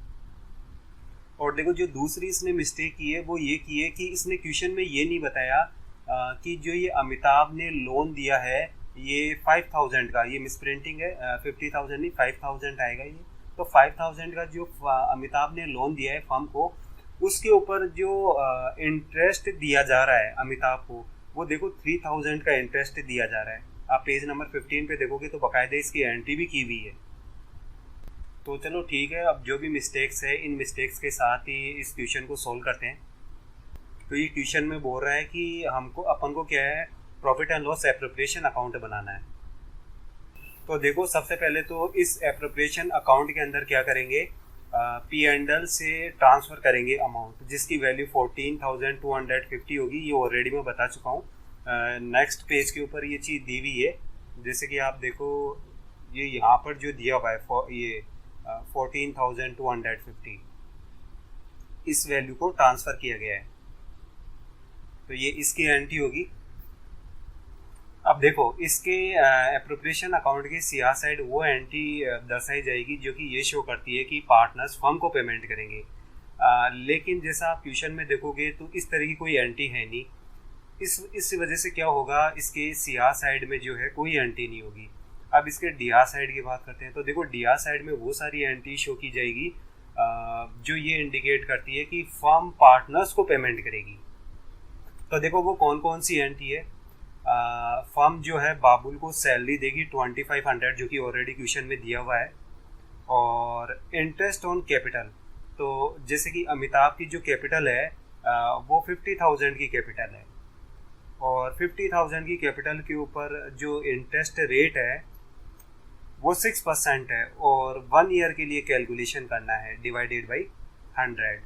और देखो जो दूसरी इसने मिस्टेक की है वो ये की है कि इसने क्वेश्चन में ये नहीं बताया कि जो ये अमिताभ ने लोन दिया है ये 5,000 का, ये मिसप्रिंटिंग है, 50,000 नहीं 5,000 आएगा ये। तो 5,000 का जो अमिताभ ने लोन दिया है फर्म को, उसके ऊपर जो इंटरेस्ट दिया जा रहा है अमिताभ को, वो देखो 3,000 का इंटरेस्ट दिया जा रहा है। आप पेज नंबर 15 पे देखोगे तो बाकायदे इसकी एंट्री भी की हुई है। तो चलो ठीक है, अब जो भी मिस्टेक्स है इन मिस्टेक्स के साथ ही इस क्वेश्चन को सोल्व करते हैं। तो ये क्वेश्चन में बोल रहा है कि अपन को क्या है, profit and loss appropriation account बनाना है। तो देखो सबसे पहले तो इस एप्रोप्रिएशन अकाउंट के अंदर क्या करेंगे, P&L से ट्रांसफ़र करेंगे अमाउंट जिसकी वैल्यू 14,250 होगी, ये ऑलरेडी मैं बता चुका हूँ। नेक्स्ट पेज के ऊपर ये चीज़ दी हुई है, जैसे कि आप देखो ये यहाँ पर जो दिया हुआ है ये 14,250 इस वैल्यू को ट्रांसफ़र किया गया है, तो ये इसकी एंट्री होगी। अब देखो इसके एप्रोप्रिएशन अकाउंट की सिया साइड वो एंट्री दर्शाई जाएगी जो कि ये शो करती है कि पार्टनर्स फर्म को पेमेंट करेंगे, लेकिन जैसा आप क्वेश्चन में देखोगे तो इस तरह की कोई एंट्री है नहीं। इस वजह से क्या होगा, इसके सिया साइड में जो है कोई एंट्री नहीं होगी। अब इसके डीआर साइड की बात करते हैं, तो देखो डीआर साइड में वो सारी एंट्री शो की जाएगी जो ये इंडिकेट करती है कि फर्म पार्टनर्स को पेमेंट करेगी। तो देखो वो कौन कौन सी एंट्री है, फर्म जो है बाबुल को सैलरी देगी 2500 जो कि ऑलरेडी क्वेश्चन में दिया हुआ है, और इंटरेस्ट ऑन कैपिटल। तो जैसे कि अमिताभ की जो कैपिटल है वो 50,000 की कैपिटल है, और 50,000 की कैपिटल के ऊपर जो इंटरेस्ट रेट है वो 6% है, और 1 ईयर के लिए कैलकुलेशन करना है डिवाइडेड बाई 100।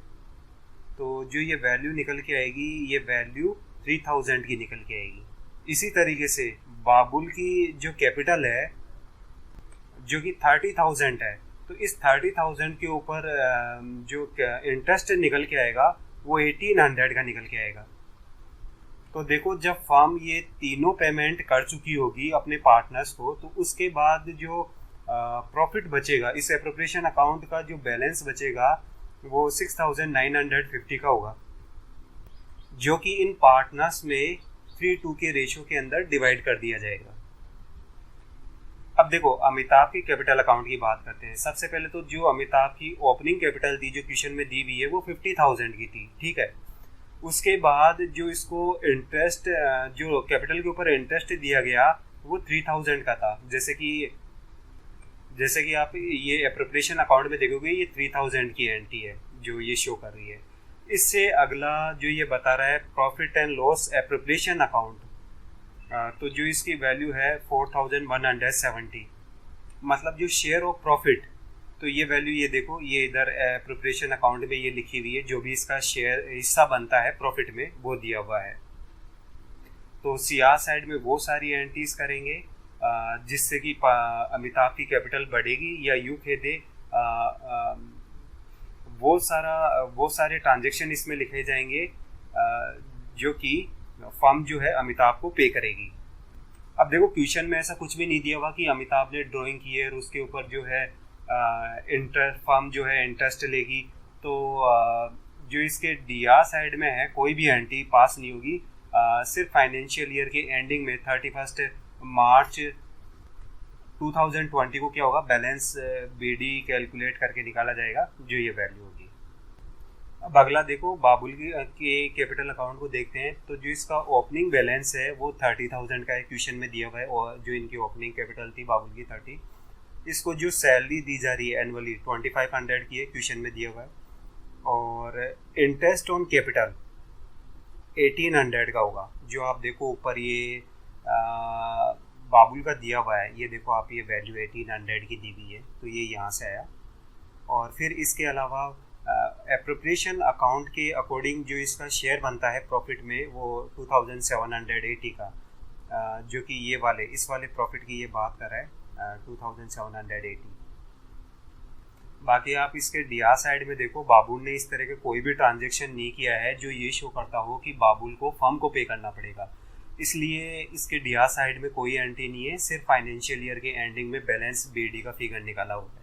तो जो ये वैल्यू निकल के आएगी, ये वैल्यू 3000 की निकल के आएगी। इसी तरीके से बाबुल की जो कैपिटल है जो कि 30,000 है, तो इस 30,000 के ऊपर जो इंटरेस्ट निकल के आएगा वो 1800 का निकल के आएगा। तो देखो, जब फर्म ये तीनों पेमेंट कर चुकी होगी अपने पार्टनर्स को, तो उसके बाद जो प्रॉफिट बचेगा, इस एप्रोप्रिएशन अकाउंट का जो बैलेंस बचेगा वो 6950 का होगा, जो कि इन पार्टनर्स में 3:2 के रेशियो के अंदर डिवाइड कर दिया जाएगा। अब देखो, अमिताभ की कैपिटल अकाउंट की बात करते हैं। सबसे पहले तो जो अमिताभ की ओपनिंग कैपिटल थी जो क्वेश्चन में दी हुई है वो 50,000 की थी, ठीक है। उसके बाद जो इसको इंटरेस्ट, जो कैपिटल के ऊपर इंटरेस्ट दिया गया वो 3000 का था। जैसे कि आप ये एप्रोप्रिएशन अकाउंट में देखोगे, ये 3000 की एंट्री है जो ये शो कर रही है। इससे अगला जो ये बता रहा है profit and loss appropriation account, तो जो इसकी वैल्यू है 4170, मतलब जो शेयर ऑफ प्रॉफिट, तो ये वैल्यू ये देखो, ये इधर एप्रोप्रिएशन अकाउंट में ये लिखी हुई है, जो भी इसका शेयर हिस्सा बनता है प्रॉफिट में वो दिया हुआ है। तो सीआर साइड में वो सारी एंट्रीज करेंगे जिससे कि अमिताभ की कैपिटल बढ़ेगी, या यूँ कह दे वो सारे ट्रांजेक्शन इसमें लिखे जाएंगे जो कि फर्म जो है अमिताभ को पे करेगी। अब देखो, क्वेश्चन में ऐसा कुछ भी नहीं दिया हुआ कि अमिताभ ने ड्राइंग की है और उसके ऊपर जो है फर्म जो है इंटरेस्ट लेगी। तो जो इसके डीआर साइड में है कोई भी एंट्री पास नहीं होगी, सिर्फ फाइनेंशियल ईयर के एंडिंग में 31 मार्च 2020 को क्या होगा, बैलेंस बीडी कैलकुलेट करके निकाला जाएगा जो ये वैल्यू होगी। अब अगला देखो, बाबुल के कैपिटल अकाउंट को देखते हैं। तो जो इसका ओपनिंग बैलेंस है वो 30,000 का है, क्वेश्चन में दिया हुआ है, और जो इनकी ओपनिंग कैपिटल थी बाबुल की 30। इसको जो सैलरी दी जा रही है एनुअली 2500 की है, क्वेश्चन में दिया हुआ है, और इंटरेस्ट ऑन कैपिटल 1800 का होगा। जो आप देखो ऊपर ये बाबुल का दिया हुआ है, ये देखो आप, ये वैल्यू 1800 की दी हुई है, तो ये यहाँ से आया। और फिर इसके अलावा एप्रोप्रिएशन अकाउंट के अकॉर्डिंग जो इसका शेयर बनता है प्रॉफिट में वो 2780 का, जो कि ये वाले इस वाले प्रॉफिट की ये बात कर रहा है 2780। बाकी आप इसके डीआर साइड में देखो, बाबुल ने इस तरह के कोई भी ट्रांजेक्शन नहीं किया है जो ये शो करता हो कि बाबुल को फर्म को पे करना पड़ेगा, इसलिए इसके डीआर साइड में कोई एंट्री नहीं है, सिर्फ फाइनेंशियल ईयर के एंडिंग में बैलेंस बीडी का फिगर निकाला हुआ है।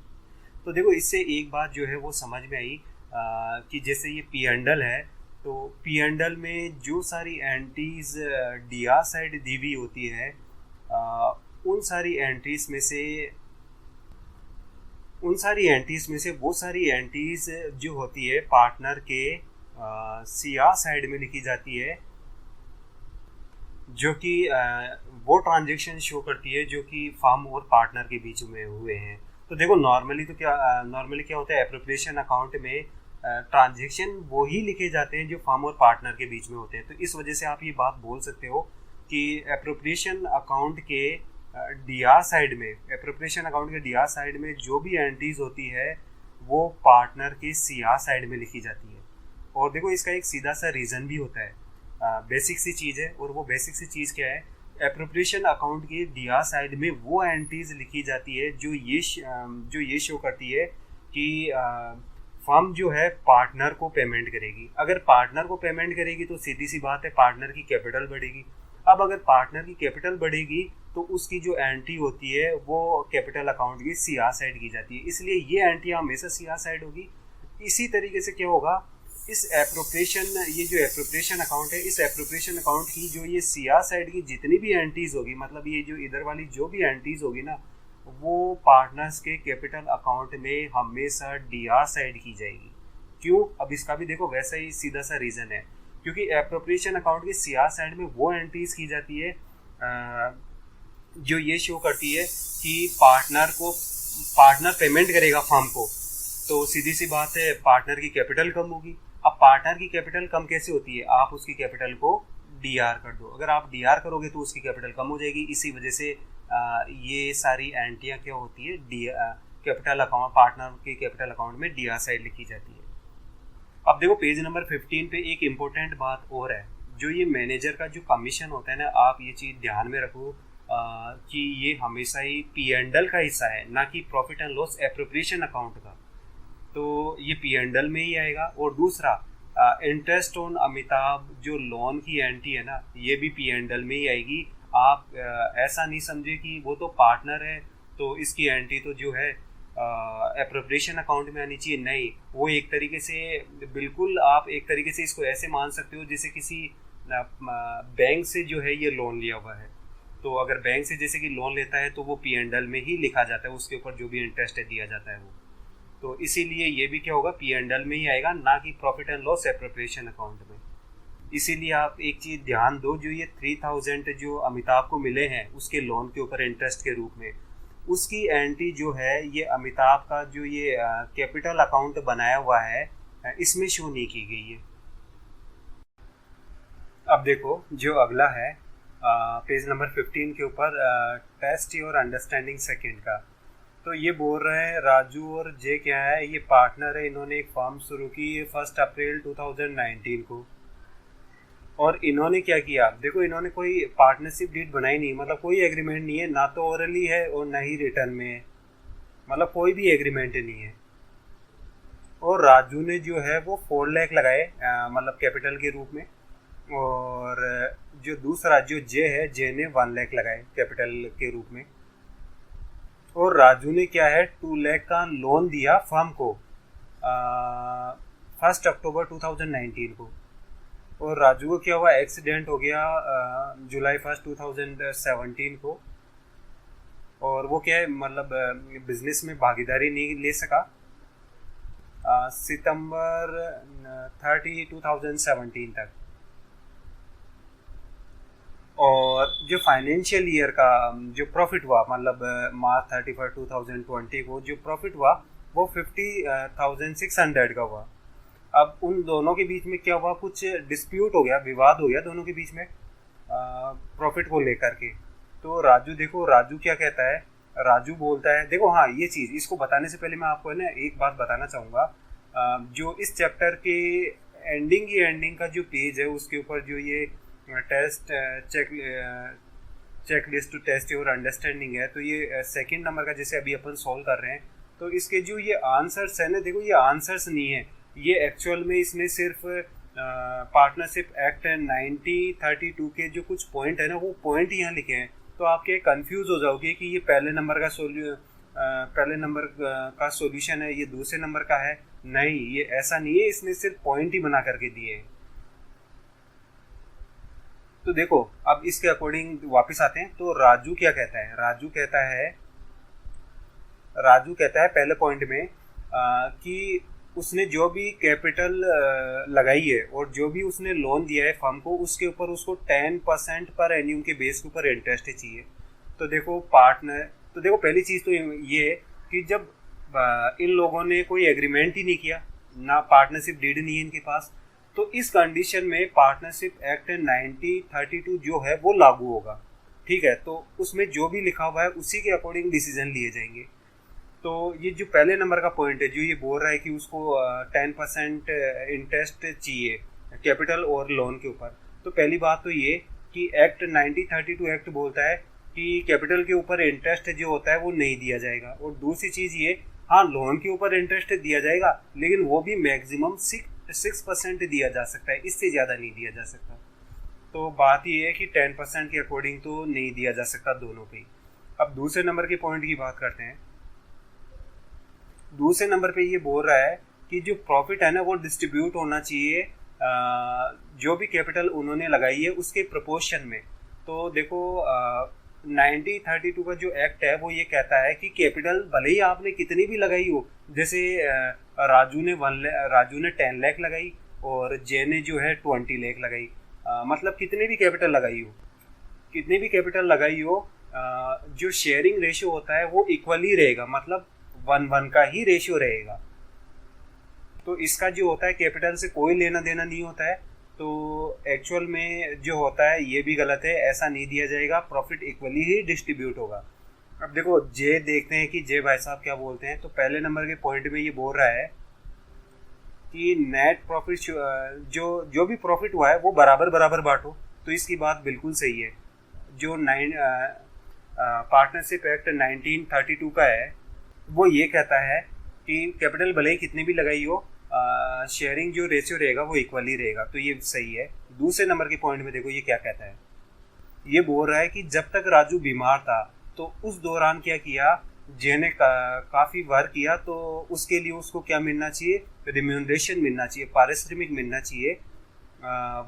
तो देखो, इससे एक बात जो है वो समझ में आई कि जैसे ये पी एंडल है, तो पी एंडल में जो सारी एंट्रीज डीआर साइड दी हुई होती है, उन सारी एंट्रीज में से वो सारी एंट्रीज जो होती है पार्टनर के सीआर साइड में लिखी जाती है, जो कि वो ट्रांजेक्शन शो करती है जो कि फर्म और पार्टनर के बीच में हुए हैं। तो देखो, नॉर्मली क्या होता है, एप्रोप्रिएशन अकाउंट में ट्रांजेक्शन वो ही लिखे जाते हैं जो फर्म और पार्टनर के बीच में होते हैं। तो इस वजह से आप ये बात बोल सकते हो कि एप्रोप्रिएशन अकाउंट के डीआर साइड में जो भी एंट्रीज होती है वो पार्टनर के सीआर साइड में लिखी जाती है। और देखो, इसका एक सीधा सा रीज़न भी होता है, बेसिक सी चीज़ है, और वो बेसिक सी चीज़ क्या है, एप्रोप्रिएशन अकाउंट के डीआर साइड में वो एंट्रीज लिखी जाती है जो ये शो करती है कि फर्म जो है पार्टनर को पेमेंट करेगी। अगर पार्टनर को पेमेंट करेगी तो सीधी सी बात है, पार्टनर की कैपिटल बढ़ेगी। अब अगर पार्टनर की कैपिटल बढ़ेगी तो उसकी जो एंट्री होती है वो कैपिटल अकाउंट की सीआर साइड की जाती है, इसलिए ये एंट्री हमेशा सीआर साइड होगी। इसी तरीके से क्या होगा, ये जो एप्रोप्रिएशन अकाउंट है, इस एप्रोप्रिएशन अकाउंट की जो ये सीआर साइड की जितनी भी एंट्रीज होगी, मतलब ये जो इधर वाली जो भी एंट्रीज होगी ना, वो पार्टनर्स के कैपिटल अकाउंट में हमेशा डीआर साइड की जाएगी। क्यों? अब इसका भी देखो वैसा ही सीधा सा रीज़न है, क्योंकि एप्रोप्रिएशन अकाउंट के सीआर साइड में वो एंट्रीज की जाती है जो ये शो करती है कि पार्टनर पेमेंट करेगा फर्म को, तो सीधी सी बात है पार्टनर की कैपिटल कम होगी। अब पार्टनर की कैपिटल कम कैसे होती है, आप उसकी कैपिटल को डीआर कर दो, अगर आप डीआर करोगे तो उसकी कैपिटल कम हो जाएगी। इसी वजह से ये सारी एंट्रियाँ क्या होती है, कैपिटल अकाउंट, पार्टनर के कैपिटल अकाउंट में डीआर साइड लिखी जाती है। अब देखो पेज नंबर 15 पे एक इम्पोर्टेंट बात और है, जो ये मैनेजर का जो कमीशन होता है ना, आप ये चीज़ ध्यान में रखो कि ये हमेशा ही P&L का हिस्सा है, ना कि profit and loss appropriation account का। तो ये P&L में ही आएगा। और दूसरा इंटरेस्ट ऑन अमिताभ जो लोन की एंट्री है ना, ये भी P&L में ही आएगी। आप ऐसा नहीं समझे कि वो तो पार्टनर है तो इसकी एंट्री तो जो है एप्रोप्रिएशन अकाउंट में आनी चाहिए, नहीं। वो एक तरीके से बिल्कुल, आप एक तरीके से इसको ऐसे मान सकते हो जैसे किसी बैंक से जो है ये लोन लिया हुआ है, तो अगर बैंक से जैसे कि लोन लेता है तो वो P&L में ही लिखा जाता है, उसके ऊपर जो भी इंटरेस्ट दिया जाता है वो। तो इसीलिए ये भी क्या होगा, P&L में ही आएगा, ना कि profit and loss appropriation account में। इसीलिए आप एक चीज़ ध्यान दो, जो ये 3000 जो अमिताभ को मिले हैं उसके लोन के ऊपर इंटरेस्ट के रूप में, उसकी एंट्री जो है ये अमिताभ का जो ये कैपिटल अकाउंट बनाया हुआ है इसमें शो नहीं की गई है। अब देखो जो अगला है पेज नंबर 15 के ऊपर टेस्ट योर अंडरस्टैंडिंग सेकंड का, तो ये बोल रहे हैं राजू और जे क्या है, ये पार्टनर है, इन्होंने एक फर्म शुरू की 1 अप्रैल 2019 को। और इन्होंने क्या किया, देखो इन्होंने कोई पार्टनरशिप डीड बनाई नहीं, मतलब कोई एग्रीमेंट नहीं है, ना तो ओरली है और ना ही रिटर्न में है, मतलब कोई भी एग्रीमेंट नहीं है। और राजू ने जो है वो 4 लाख लगाए मतलब कैपिटल के रूप में, और जो दूसरा जो जे है, जे ने 1 लाख लगाए कैपिटल के रूप में। और राजू ने क्या है 2 लाख का लोन दिया फर्म को 1 अक्टूबर 2019 को। और राजू को क्या हुआ, एक्सीडेंट हो गया जुलाई 1, 2017 को। और वो क्या है, मतलब बिजनेस में भागीदारी नहीं ले सका सितंबर 30, 2017 तक। और जो फाइनेंशियल ईयर का जो प्रॉफिट हुआ, मतलब मार्च 31, 2020 को जो प्रॉफिट हुआ वो 50,600 का हुआ। अब उन दोनों के बीच में क्या हुआ, कुछ डिस्प्यूट हो गया, विवाद हो गया दोनों के बीच में प्रॉफिट को लेकर के। तो राजू, देखो राजू क्या कहता है, राजू बोलता है, देखो हाँ ये चीज़, इसको बताने से पहले मैं आपको ना एक बात बताना चाहूँगा। जो इस चैप्टर के एंडिंग का जो पेज है उसके ऊपर जो ये test checklist to test your understanding है, तो ये सेकंड नंबर का जैसे अभी अपन सॉल्व कर रहे हैं, तो इसके जो ये आंसर्स है ना, देखो ये आंसर्स नहीं है, ये एक्चुअल में इसने सिर्फ पार्टनरशिप एक्ट 1932 के जो कुछ पॉइंट है ना, वो पॉइंट यहाँ लिखे हैं। तो आप क्या कंफ्यूज हो जाओगे कि ये पहले नंबर का सॉल्यूशन है, ये दूसरे नंबर का है, नहीं, ये ऐसा नहीं है, इसने सिर्फ पॉइंट ही बना करके दिए हैं। तो देखो अब इसके अकॉर्डिंग वापस आते हैं। तो राजू क्या कहता है, राजू कहता है पहले पॉइंट में कि उसने जो भी कैपिटल लगाई है और जो भी उसने लोन दिया है फर्म को, उसके ऊपर उसको 10% पर एन्यूम के बेस के ऊपर इंटरेस्ट चाहिए। तो देखो पहली चीज़ तो ये है कि जब इन लोगों ने कोई एग्रीमेंट ही नहीं किया, ना पार्टनरशिप डीड नहीं है इनके पास, तो इस कंडीशन में पार्टनरशिप एक्ट 1932 जो है वो लागू होगा। ठीक है, तो उसमें जो भी लिखा हुआ है उसी के अकॉर्डिंग डिसीजन लिए जाएंगे। तो ये जो पहले नंबर का पॉइंट है, जो ये बोल रहा है कि उसको 10% इंटरेस्ट चाहिए कैपिटल और लोन के ऊपर, तो पहली बात तो ये कि एक्ट 1932 एक्ट बोलता है कि कैपिटल के ऊपर इंटरेस्ट जो होता है वो नहीं दिया जाएगा। और दूसरी चीज़ ये, हाँ लोन के ऊपर इंटरेस्ट दिया जाएगा, लेकिन वो भी मैक्सिमम 6% दिया जा सकता है, इससे ज़्यादा नहीं दिया जा सकता। तो बात ये है कि 10% के अकॉर्डिंग तो नहीं दिया जा सकता दोनों पे। अब दूसरे नंबर के पॉइंट की बात करते हैं। दूसरे नंबर पे ये बोल रहा है कि जो प्रॉफिट है ना वो डिस्ट्रीब्यूट होना चाहिए जो भी कैपिटल उन्होंने लगाई है उसके प्रोपोर्शन में। तो देखो 1932 का जो एक्ट है वो ये कहता है कि कैपिटल भले ही आपने कितनी भी लगाई हो, जैसे राजू ने 10 लाख लगाई और जे ने जो है 20 लाख लगाई, मतलब कितने भी कैपिटल लगाई हो, कितनी भी कैपिटल लगाई हो, जो शेयरिंग रेशियो होता है वो इक्वली रहेगा, मतलब 1:1 का ही रेशियो रहेगा। तो इसका जो होता है कैपिटल से कोई लेना देना नहीं होता है। तो एक्चुअल में जो होता है ये भी गलत है, ऐसा नहीं दिया जाएगा, प्रॉफिट इक्वली ही डिस्ट्रीब्यूट होगा। अब देखो जे देखते हैं कि जे भाई साहब क्या बोलते हैं। तो पहले नंबर के पॉइंट में ये बोल रहा है कि नेट प्रॉफिट जो भी प्रॉफिट हुआ है वो बराबर बराबर बांटो। तो इसकी बात बिल्कुल सही है। जो पार्टनरशिप एक्ट 1932 का है वो ये कहता है कि कैपिटल भले ही कितनी भी लगाई हो, शेयरिंग जो रेशियो रहेगा वो इक्वली रहेगा। तो ये सही है। दूसरे नंबर के पॉइंट में देखो ये क्या कहता है। ये बोल रहा है कि जब तक राजू बीमार था तो उस दौरान क्या किया, जे ने काफ़ी वर्क किया, तो उसके लिए उसको क्या मिलना चाहिए, रिम्यूनरेशन मिलना चाहिए, पारिश्रमिक मिलना चाहिए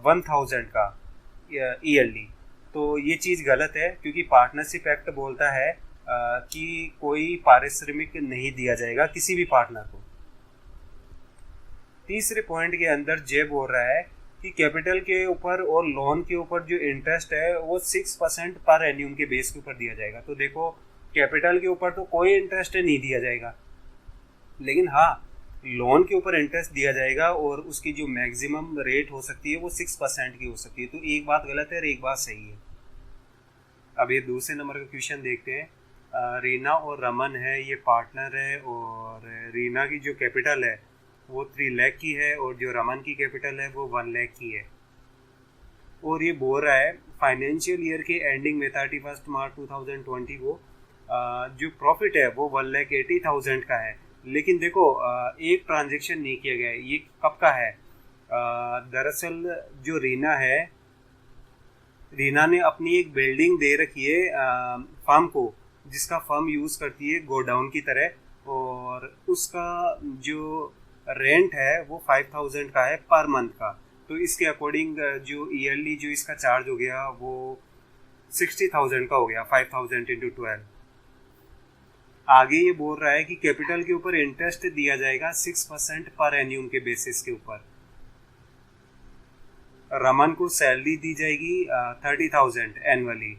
1000 का ईयरली। तो ये चीज़ गलत है, क्योंकि पार्टनरशिप एक्ट बोलता है कि कोई पारिश्रमिक नहीं दिया जाएगा किसी भी पार्टनर को। तीसरे पॉइंट के अंदर जे बोल रहा है कि कैपिटल के ऊपर और लोन के ऊपर जो इंटरेस्ट है वो 6% पर एन्यूम के बेस के ऊपर दिया जाएगा। तो देखो कैपिटल के ऊपर तो कोई इंटरेस्ट नहीं दिया जाएगा, लेकिन हाँ लोन के ऊपर इंटरेस्ट दिया जाएगा और उसकी जो मैक्सिमम रेट हो सकती है वो 6% की हो सकती है। तो एक बात गलत है और एक बात सही है। अब ये दूसरे नंबर का क्वेश्चन देखते हैं। रीना और रमन है, ये पार्टनर है, और रीना की जो कैपिटल है वो 3 लाख की है और जो रमन की कैपिटल है वो 1 लाख की है। और ये बोल रहा है फाइनेंशियल ईयर के एंडिंग में 31 मार्च 2020 को जो प्रॉफिट है वो 1,80,000 का है। लेकिन देखो एक ट्रांजेक्शन नहीं किया गया है। ये कब का है? दरअसल जो रीना है, रीना ने अपनी एक बिल्डिंग दे रखी है फर्म को, जिसका फर्म यूज़ करती है गोडाउन की तरह, और उसका जो रेंट है वो 5,000 का है पर मंथ का। तो इसके अकॉर्डिंग जो ईयरली जो इसका चार्ज हो गया वो 60,000 का हो गया, 5,000 × 12। आगे ये बोल रहा है कि कैपिटल के ऊपर इंटरेस्ट दिया जाएगा 6% पर एन्यूम के बेसिस के ऊपर। रमन को सैलरी दी जाएगी 30,000 एनुअली,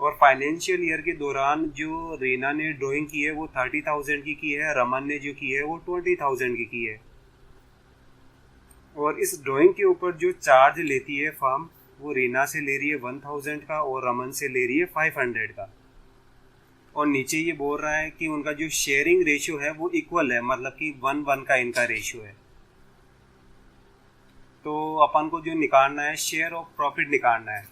और फाइनेंशियल ईयर के दौरान जो रीना ने ड्राइंग की है वो 30,000 की है, रमन ने जो की है वो 20,000 की है। और इस ड्राइंग के ऊपर जो चार्ज लेती है फर्म वो रीना से ले रही है 1,000 का और रमन से ले रही है 500 का। और नीचे ये बोल रहा है कि उनका जो शेयरिंग रेशियो है वो इक्वल है, मतलब कि 1:1 का इनका रेशियो है। तो अपन को जो निकालना है शेयर ऑफ प्रॉफिट निकालना है।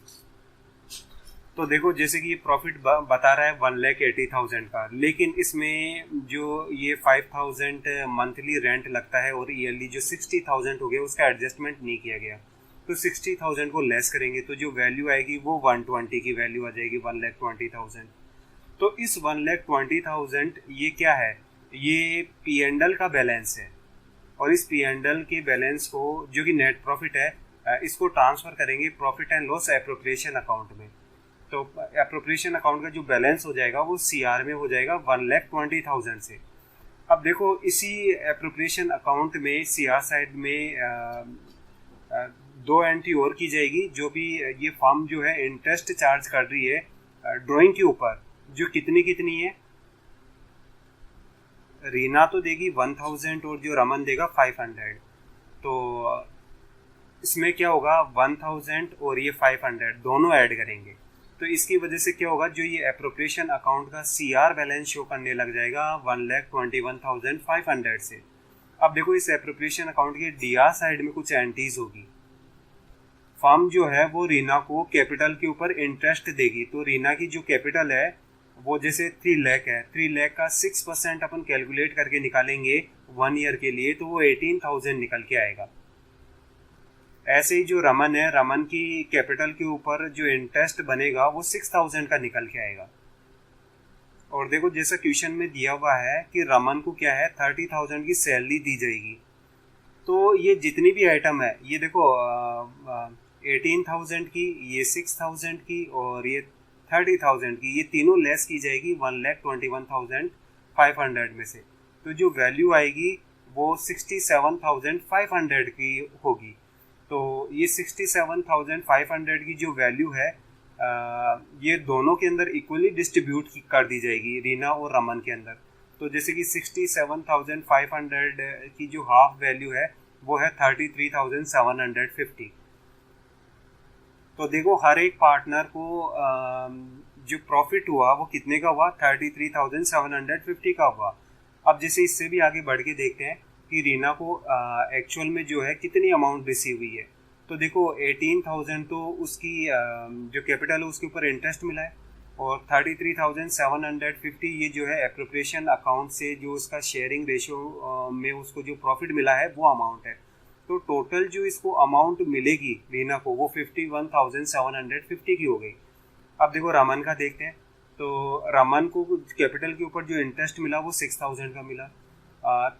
तो देखो जैसे कि ये प्रॉफिट बता रहा है 1,80,000 का, लेकिन इसमें जो ये 5,000 मंथली रेंट लगता है और ईयरली जो 60,000 हो गया उसका एडजस्टमेंट नहीं किया गया। तो 60,000 को लेस करेंगे तो जो वैल्यू आएगी वो 120 की वैल्यू आ जाएगी, 1,20,000। तो इस 1,20,000 ये क्या है, ये P&L का बैलेंस है। और इस P&L के बैलेंस को जो कि नेट प्रॉफिट है इसको ट्रांसफ़र करेंगे profit and loss appropriation account में। तो एप्रोप्रिएशन अकाउंट का जो बैलेंस हो जाएगा वो CR में हो जाएगा 1,20,000 से। अब देखो इसी एप्रोप्रिएशन अकाउंट में CR साइड में 2 एंट्री और की जाएगी, जो भी ये फर्म जो है इंटरेस्ट चार्ज कर रही है ड्राइंग के ऊपर, जो कितनी है। रीना तो देगी 1,000 और जो रमन देगा 500। तो इसमें क्या होगा, 1,000 और ये 500 दोनों ऐड करेंगे। तो इसकी वजह से क्या होगा, जो ये एप्रोप्रिएशन अकाउंट का CR बैलेंस शो करने लग जाएगा 1,21,500 से। अब देखो इस एप्रोप्रिएशन अकाउंट के DR साइड में कुछ एंट्रीज होगी। फर्म जो है वो रीना को कैपिटल के ऊपर इंटरेस्ट देगी। तो रीना की जो कैपिटल है वो जैसे 3 लाख है, 3 लाख का 6% अपन कैलकुलेट करके निकालेंगे 1 ईयर के लिए, तो वो 18,000 निकल के आएगा। ऐसे ही जो रमन है, रमन की कैपिटल के ऊपर जो इंटरेस्ट बनेगा वो 6,000 का निकल के आएगा। और देखो जैसा क्वेश्चन में दिया हुआ है कि रमन को क्या है 30,000 की सैलरी दी जाएगी। तो ये जितनी भी आइटम है ये देखो 18,000 की, ये 6,000 की और ये 30,000 की, ये तीनों लेस की जाएगी 1,21,500 में से। तो जो वैल्यू आएगी वो 67,500 की होगी। तो ये 67,500 की जो वैल्यू है ये दोनों के अंदर इक्वली डिस्ट्रीब्यूट कर दी जाएगी, रीना और रमन के अंदर। तो जैसे कि 67,500 की जो हाफ वैल्यू है वो है 33,750। तो देखो हर एक पार्टनर को जो प्रॉफिट हुआ वो कितने का हुआ, 33,750 का हुआ। अब जैसे इससे भी आगे बढ़ के देखते हैं कि रीना को एक्चुअल में जो है कितनी अमाउंट रिसीव हुई है। तो देखो 18,000 तो उसकी जो कैपिटल है उसके ऊपर इंटरेस्ट मिला है, और 33,750 ये जो है एप्रोप्रिएशन अकाउंट से जो उसका शेयरिंग रेशियो में उसको जो प्रॉफिट मिला है वो अमाउंट है। तो टोटल जो इसको अमाउंट मिलेगी रीना को वो 51,750 की हो गई। अब देखो रमन का देखते हैं। तो रमन को कैपिटल के ऊपर जो इंटरेस्ट मिला वो 6,000 का मिला।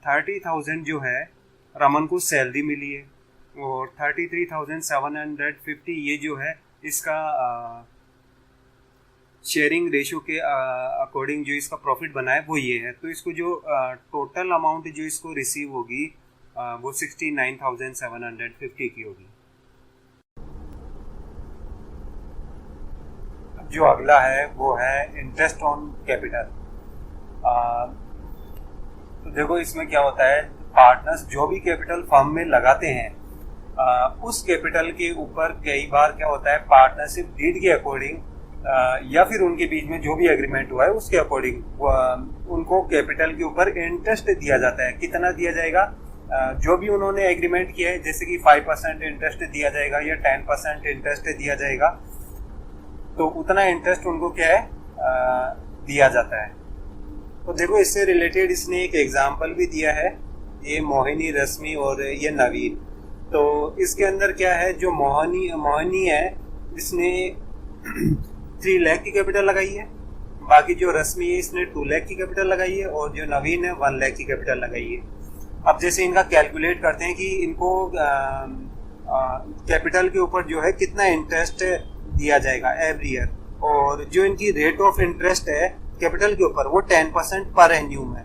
30,000 जो है रमन को सैलरी मिली है, और 33,750 ये जो है इसका शेयरिंग रेशियो के अकॉर्डिंग जो इसका प्रॉफिट बना है वो ये है। तो इसको जो टोटल अमाउंट जो इसको रिसीव होगी वो 69,750 की होगी। जो अगला है वो है इंटरेस्ट ऑन कैपिटल। तो देखो इसमें क्या होता है, पार्टनर्स जो भी कैपिटल फर्म में लगाते हैं उस कैपिटल के ऊपर कई बार क्या होता है, पार्टनरशिप डीड के अकॉर्डिंग या फिर उनके बीच में जो भी एग्रीमेंट हुआ है उसके अकॉर्डिंग उनको कैपिटल के ऊपर इंटरेस्ट दिया जाता है। कितना दिया जाएगा, जो भी उन्होंने एग्रीमेंट किया है, जैसे कि 5% इंटरेस्ट दिया जाएगा या 10% इंटरेस्ट दिया जाएगा, तो उतना इंटरेस्ट उनको क्या है दिया जाता है। तो देखो इससे रिलेटेड इसने एक एग्जाम्पल भी दिया है, ये मोहिनी, रश्मि और ये नवीन। तो इसके अंदर क्या है, जो मोहिनी है इसने 3 लाख की कैपिटल लगाई है, बाकी जो रश्मि है इसने 2 लाख की कैपिटल लगाई है, और जो नवीन है 1 लाख की कैपिटल लगाई है। अब जैसे इनका कैलकुलेट करते हैं कि इनको कैपिटल के ऊपर जो है कितना इंटरेस्ट दिया जाएगा एवरी ईयर, और जो इनकी रेट ऑफ इंटरेस्ट है कैपिटल के ऊपर वो 10% पर एन्यूम है।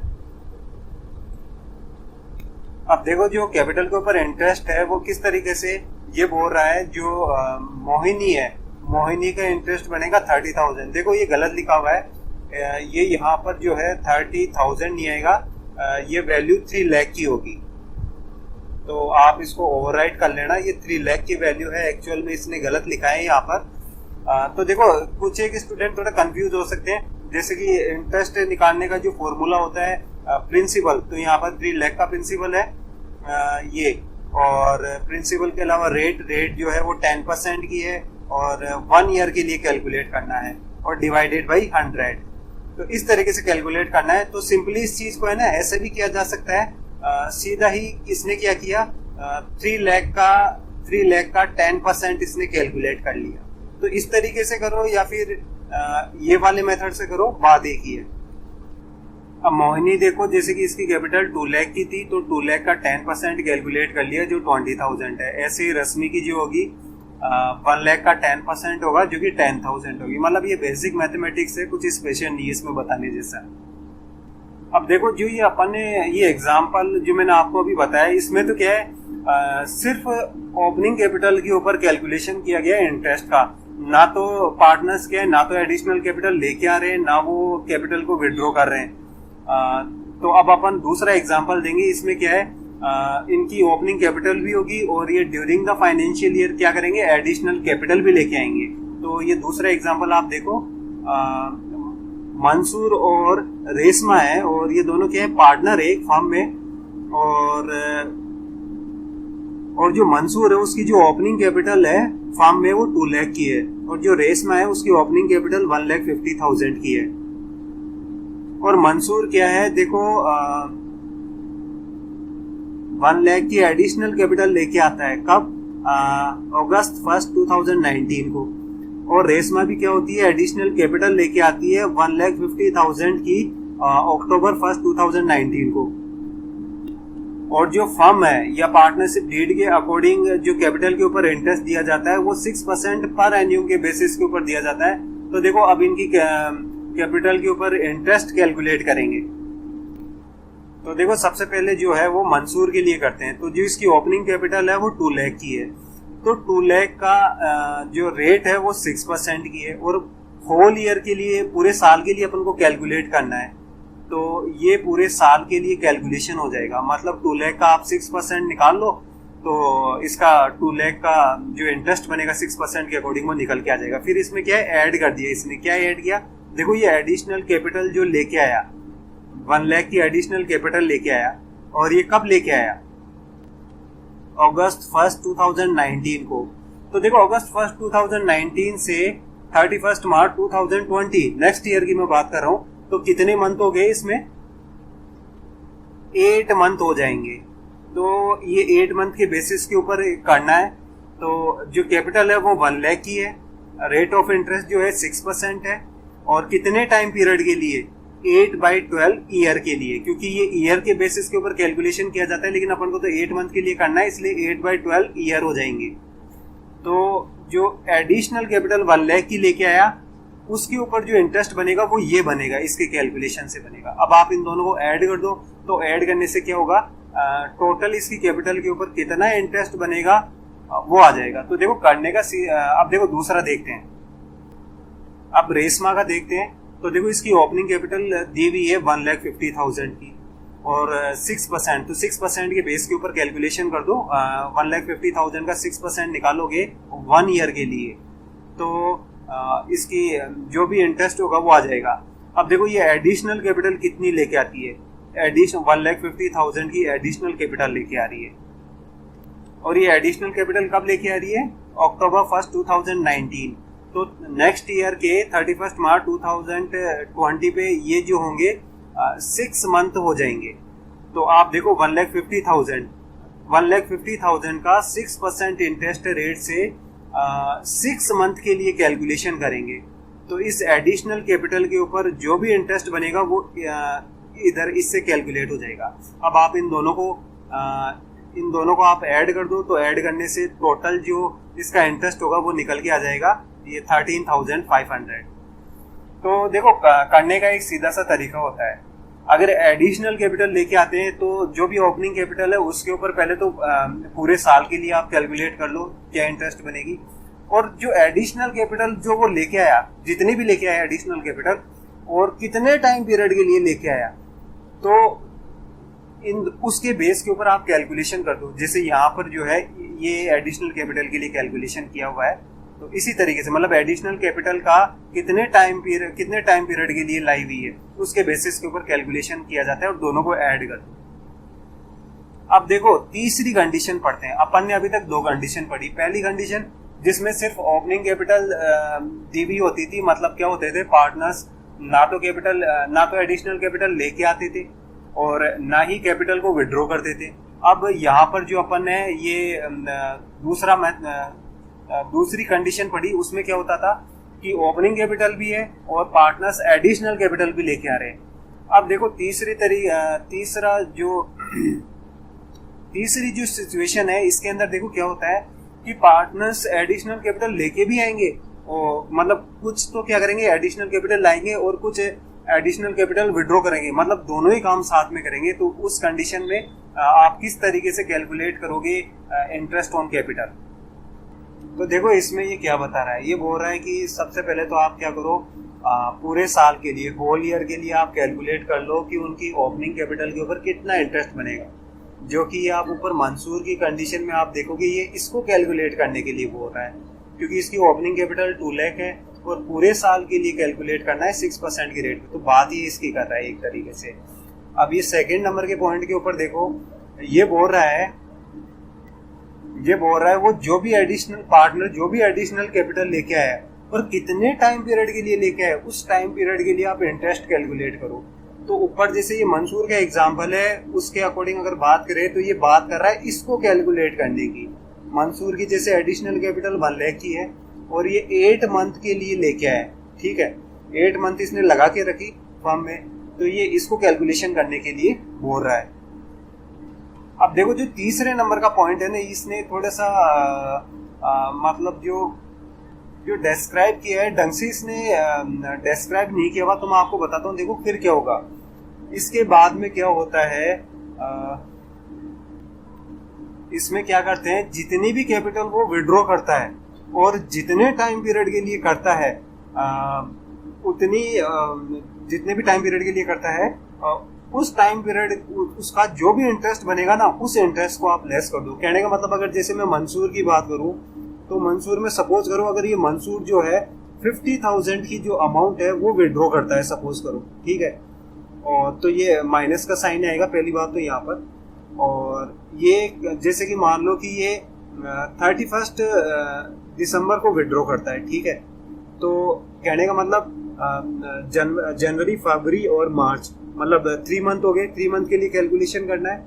अब देखो जो कैपिटल के ऊपर इंटरेस्ट है वो किस तरीके से ये बोल रहा है, जो मोहिनी है, मोहिनी का इंटरेस्ट बनेगा 30,000। देखो ये गलत लिखा हुआ है, ये यहाँ पर जो है 30,000 नहीं आएगा, ये वैल्यू 3 लाख की होगी। तो आप इसको ओवरराइट कर लेना, ये 3 लाख की वैल्यू है, एक्चुअल में इसने गलत लिखा है यहाँ पर। तो देखो कुछ एक स्टूडेंट थोड़ा कंफ्यूज हो सकते हैं, जैसे कि इंटरेस्ट निकालने का जो फॉर्मूला होता है प्रिंसिपल, तो यहाँ पर 3 लाख का प्रिंसिपल है ये, और प्रिंसिपल के अलावा रेट जो है वो 10% की है, और 1 ईयर के लिए कैलकुलेट करना है, और डिवाइडेड बाई 100। तो इस तरीके से कैलकुलेट करना है। तो सिंपली इस चीज को है ना ऐसे भी किया जा सकता है, सीधा ही इसने क्या किया, 3 लाख का 10% इसने कैलकुलेट कर लिया। तो इस तरीके से करो या फिर ये वाले मेथड से करो, बात एक ही है। अब मोहिनी देखो, जैसे कि इसकी कैपिटल 2 लाख की थी, तो 2 लाख का 10% कैलकुलेट कर लिया जो 20,000 है। ऐसे ही रश्मि की जो होगी 1 लाख का 10% होगा जो कि 10,000 होगी। मतलब ये बेसिक मैथमेटिक्स है, कुछ स्पेशल नहीं है इसमें बताने जैसा। अब देखो जो ये अपन ने ये एग्जाम्पल जो मैंने आपको अभी बताया, इसमें तो क्या है, सिर्फ ओपनिंग कैपिटल के ऊपर कैलकुलेशन किया गया इंटरेस्ट का, ना तो पार्टनर्स के ना तो एडिशनल कैपिटल लेके आ रहे हैं, ना वो कैपिटल को विड्रॉ कर रहे हैं। तो अब अपन दूसरा एग्जांपल देंगे, इसमें क्या है, इनकी ओपनिंग कैपिटल भी होगी और ये ड्यूरिंग द फाइनेंशियल ईयर क्या करेंगे, एडिशनल कैपिटल भी लेके आएंगे। तो ये दूसरा एग्जांपल आप देखो, मंसूर और रेशमा है, और ये दोनों क्या है, पार्टनर है एक फर्म में, और जो मंसूर है उसकी जो ओपनिंग कैपिटल है फर्म में वो 2 लाख की है, और जो रेशमा है उसकी ओपनिंग कैपिटल 1,50,000 की है। और मंसूर क्या है, देखो 1 लाख की एडिशनल कैपिटल लेके आता है, कब, अगस्त 1, 2019 को। और रेशमा भी क्या होती है, एडिशनल कैपिटल लेके आती है 1,50,000 की अक्टूबर 1, 2019 को। और जो फर्म है या पार्टनरशिप डीड के अकॉर्डिंग जो कैपिटल के ऊपर इंटरेस्ट दिया जाता है वो 6% पर एन्यूम के बेसिस के ऊपर दिया जाता है। तो देखो अब इनकी कैपिटल के ऊपर इंटरेस्ट कैलकुलेट करेंगे। तो देखो सबसे पहले जो है वो मंसूर के लिए करते हैं। तो जो इसकी ओपनिंग कैपिटल है वो 2 लाख की है, तो 2 लाख का जो रेट है वो 6% की है, और होल ईयर के लिए, पूरे साल के लिए अपन को कैलकुलेट करना है, तो ये पूरे साल के लिए कैलकुलेशन हो जाएगा। मतलब 2 लाख का आप 6% निकाल लो, तो इसका 2 लाख का जो इंटरेस्ट बनेगा 6% के अकॉर्डिंग वो निकल के आ जाएगा। फिर इसमें क्या है, ऐड कर दिया। इसने क्या ऐड किया, देखो ये एडिशनल कैपिटल जो लेके आया, 1 लाख की एडिशनल कैपिटल लेके आया, और ये कब लेके आया, अगस्त 1 2019 को। तो देखो अगस्त 1 2019 से 31 मार्च 2020 नेक्स्ट ईयर की मैं बात कर रहा हूं, तो कितने मंथ हो गए इसमें, 8 मंथ हो जाएंगे। तो ये 8 मंथ के बेसिस के ऊपर करना है। तो जो कैपिटल है वो 1 लाख की है, रेट ऑफ इंटरेस्ट जो है 6% है, और कितने टाइम पीरियड के लिए, 8/12 ईयर के लिए, क्योंकि ये ईयर के बेसिस के ऊपर कैलकुलेशन किया जाता है, लेकिन अपन को तो 8 मंथ के लिए करना है, इसलिए 8/12 ईयर हो जाएंगे। तो जो एडिशनल कैपिटल 1 लाख की लेके आया, उसके ऊपर जो इंटरेस्ट बनेगा वो ये बनेगा, इसके कैलकुलेशन से बनेगा। अब आप इन दोनों को ऐड कर दो, तो ऐड करने से क्या होगा, टोटल इसकी कैपिटल के ऊपर कितना इंटरेस्ट बनेगा वो आ जाएगा। तो देखो करने का अब देखो दूसरा देखते हैं, अब रेशमा का देखते हैं। तो देखो इसकी ओपनिंग कैपिटल दी हुई है 1,50,000 की, और 6%, तो 6% के बेस के ऊपर कैलकुलेशन कर दो। 1,50,000 का 6% निकालोगे 1 ईयर के लिए, तो इसकी जो भी इंटरेस्ट होगा वो आ जाएगा। अब देखो ये एडिशनल कैपिटल कितनी लेके आती है, 1,50,000 की एडिशनल कैपिटल लेके आ रही है, और ये एडिशनल कैपिटल कब लेके आ रही है, अक्टूबर 1 2019। तो नेक्स्ट ईयर के 31 मार्च 2020 पे ये जो होंगे 6 मंथ हो जाएंगे। तो आप देखो 1,50,000 का 6% इंटरेस्ट रेट से 6 मंथ के लिए कैलकुलेशन करेंगे। तो इस एडिशनल कैपिटल के ऊपर जो भी इंटरेस्ट बनेगा वो इधर इससे कैलकुलेट हो जाएगा। अब आप इन दोनों को आप ऐड कर दो, तो ऐड करने से टोटल जो इसका इंटरेस्ट होगा वो निकल के आ जाएगा, ये 13,500। तो देखो करने का एक सीधा सा तरीका होता है, अगर एडिशनल कैपिटल लेके आते हैं तो जो भी ओपनिंग कैपिटल है उसके ऊपर पहले तो पूरे साल के लिए आप कैलकुलेट कर लो क्या इंटरेस्ट बनेगी, और जो एडिशनल कैपिटल जो वो लेके आया, जितनी भी लेके आया एडिशनल कैपिटल, और कितने टाइम पीरियड के लिए लेके आया, तो उसके बेस के ऊपर आप कैलकुलेशन कर दो। जैसे यहाँ पर जो है ये एडिशनल कैपिटल के लिए कैलकुलेशन किया हुआ है, तो इसी तरीके से मतलब एडिशनल कैपिटल का कितने टाइम पीरियड के लिए लाई हुई है उसके बेसिस के ऊपर कैलकुलेशन किया जाता है, और दोनों को ऐड कर दो। अब देखो तीसरी कंडीशन पढ़ते हैं। अपन ने अभी तक 2 कंडीशन पढ़ी। पहली कंडीशन जिसमें सिर्फ ओपनिंग कैपिटल दी हुई होती थी, मतलब क्या होते थे, पार्टनर्स ना तो एडिशनल कैपिटल लेके आते थे और ना ही कैपिटल को विड्रॉ करते थे। अब यहाँ पर जो अपन ने ये दूसरी कंडीशन पढ़ी, उसमें क्या होता था कि ओपनिंग कैपिटल भी है और पार्टनर्स एडिशनल कैपिटल भी लेके आ रहे हैं। अब देखो तीसरी जो सिचुएशन है, इसके अंदर देखो क्या होता है कि पार्टनर्स एडिशनल कैपिटल लेके भी आएंगे, और मतलब कुछ तो क्या करेंगे, एडिशनल कैपिटल लाएंगे और कुछ एडिशनल कैपिटल विड्रॉ करेंगे, मतलब दोनों ही काम साथ में करेंगे। तो उस कंडीशन में आप किस तरीके से कैलकुलेट करोगे इंटरेस्ट ऑन कैपिटल। तो देखो इसमें ये क्या बता रहा है, ये बोल रहा है कि सबसे पहले तो आप क्या करो, पूरे साल के लिए, होल ईयर के लिए आप कैलकुलेट कर लो कि उनकी ओपनिंग कैपिटल के ऊपर कितना इंटरेस्ट बनेगा, जो कि ये आप ऊपर मंसूर की कंडीशन में आप देखोगे ये इसको कैलकुलेट करने के लिए बोल रहा है, क्योंकि इसकी ओपनिंग कैपिटल 2 लाख है और पूरे साल के लिए कैलकुलेट करना है 6% की रेट पे। तो बात ही इसकी कर रहा है एक तरीके से। अब ये सेकेंड नंबर के पॉइंट के ऊपर देखो, ये बोल रहा है वो जो भी एडिशनल कैपिटल लेके आया और कितने टाइम पीरियड के लिए लेके आया, उस टाइम पीरियड के लिए आप इंटरेस्ट कैलकुलेट करो। तो ऊपर जैसे ये मंसूर का एग्जांपल है, उसके अकॉर्डिंग अगर बात करें तो ये बात कर रहा है इसको कैलकुलेट करने की। मंसूर की जैसे एडिशनल कैपिटल 1 लाख की है और ये 8 मंथ के लिए लेके आया, ठीक है, 8 मंथ इसने लगा के रखी फर्म में, तो ये इसको कैलकुलेशन करने के लिए बोल रहा है। अब देखो जो तीसरे नंबर का पॉइंट है ना, इसने थोड़ा सा मतलब जो डिस्क्राइब किया है ढंग से इसने डिस्क्राइब नहीं किया हुआ, तो मैं आपको बताता हूँ। देखो फिर क्या होगा, इसके बाद में क्या होता है, इसमें क्या करते हैं, जितनी भी कैपिटल वो विड्रॉ करता है और जितने टाइम पीरियड के लिए करता है जितने भी टाइम पीरियड के लिए करता है उस टाइम पीरियड उसका जो भी इंटरेस्ट बनेगा ना, उस इंटरेस्ट को आप लेस कर दो। कहने का मतलब, अगर जैसे मैं मंसूर की बात करूं तो मंसूर में सपोज करो, अगर ये मंसूर जो है 50,000 की जो अमाउंट है वो विड्रॉ करता है, सपोज करो, ठीक है, और तो ये माइनस का साइन आएगा पहली बात तो यहाँ पर। और ये जैसे कि मान लो कि ये 31 दिसंबर को विड्रॉ करता है, ठीक है, तो कहने का मतलब जनवरी, फरवरी और मार्च, मतलब 3 मंथ हो गए। 3 मंथ के लिए कैलकुलेशन करना है,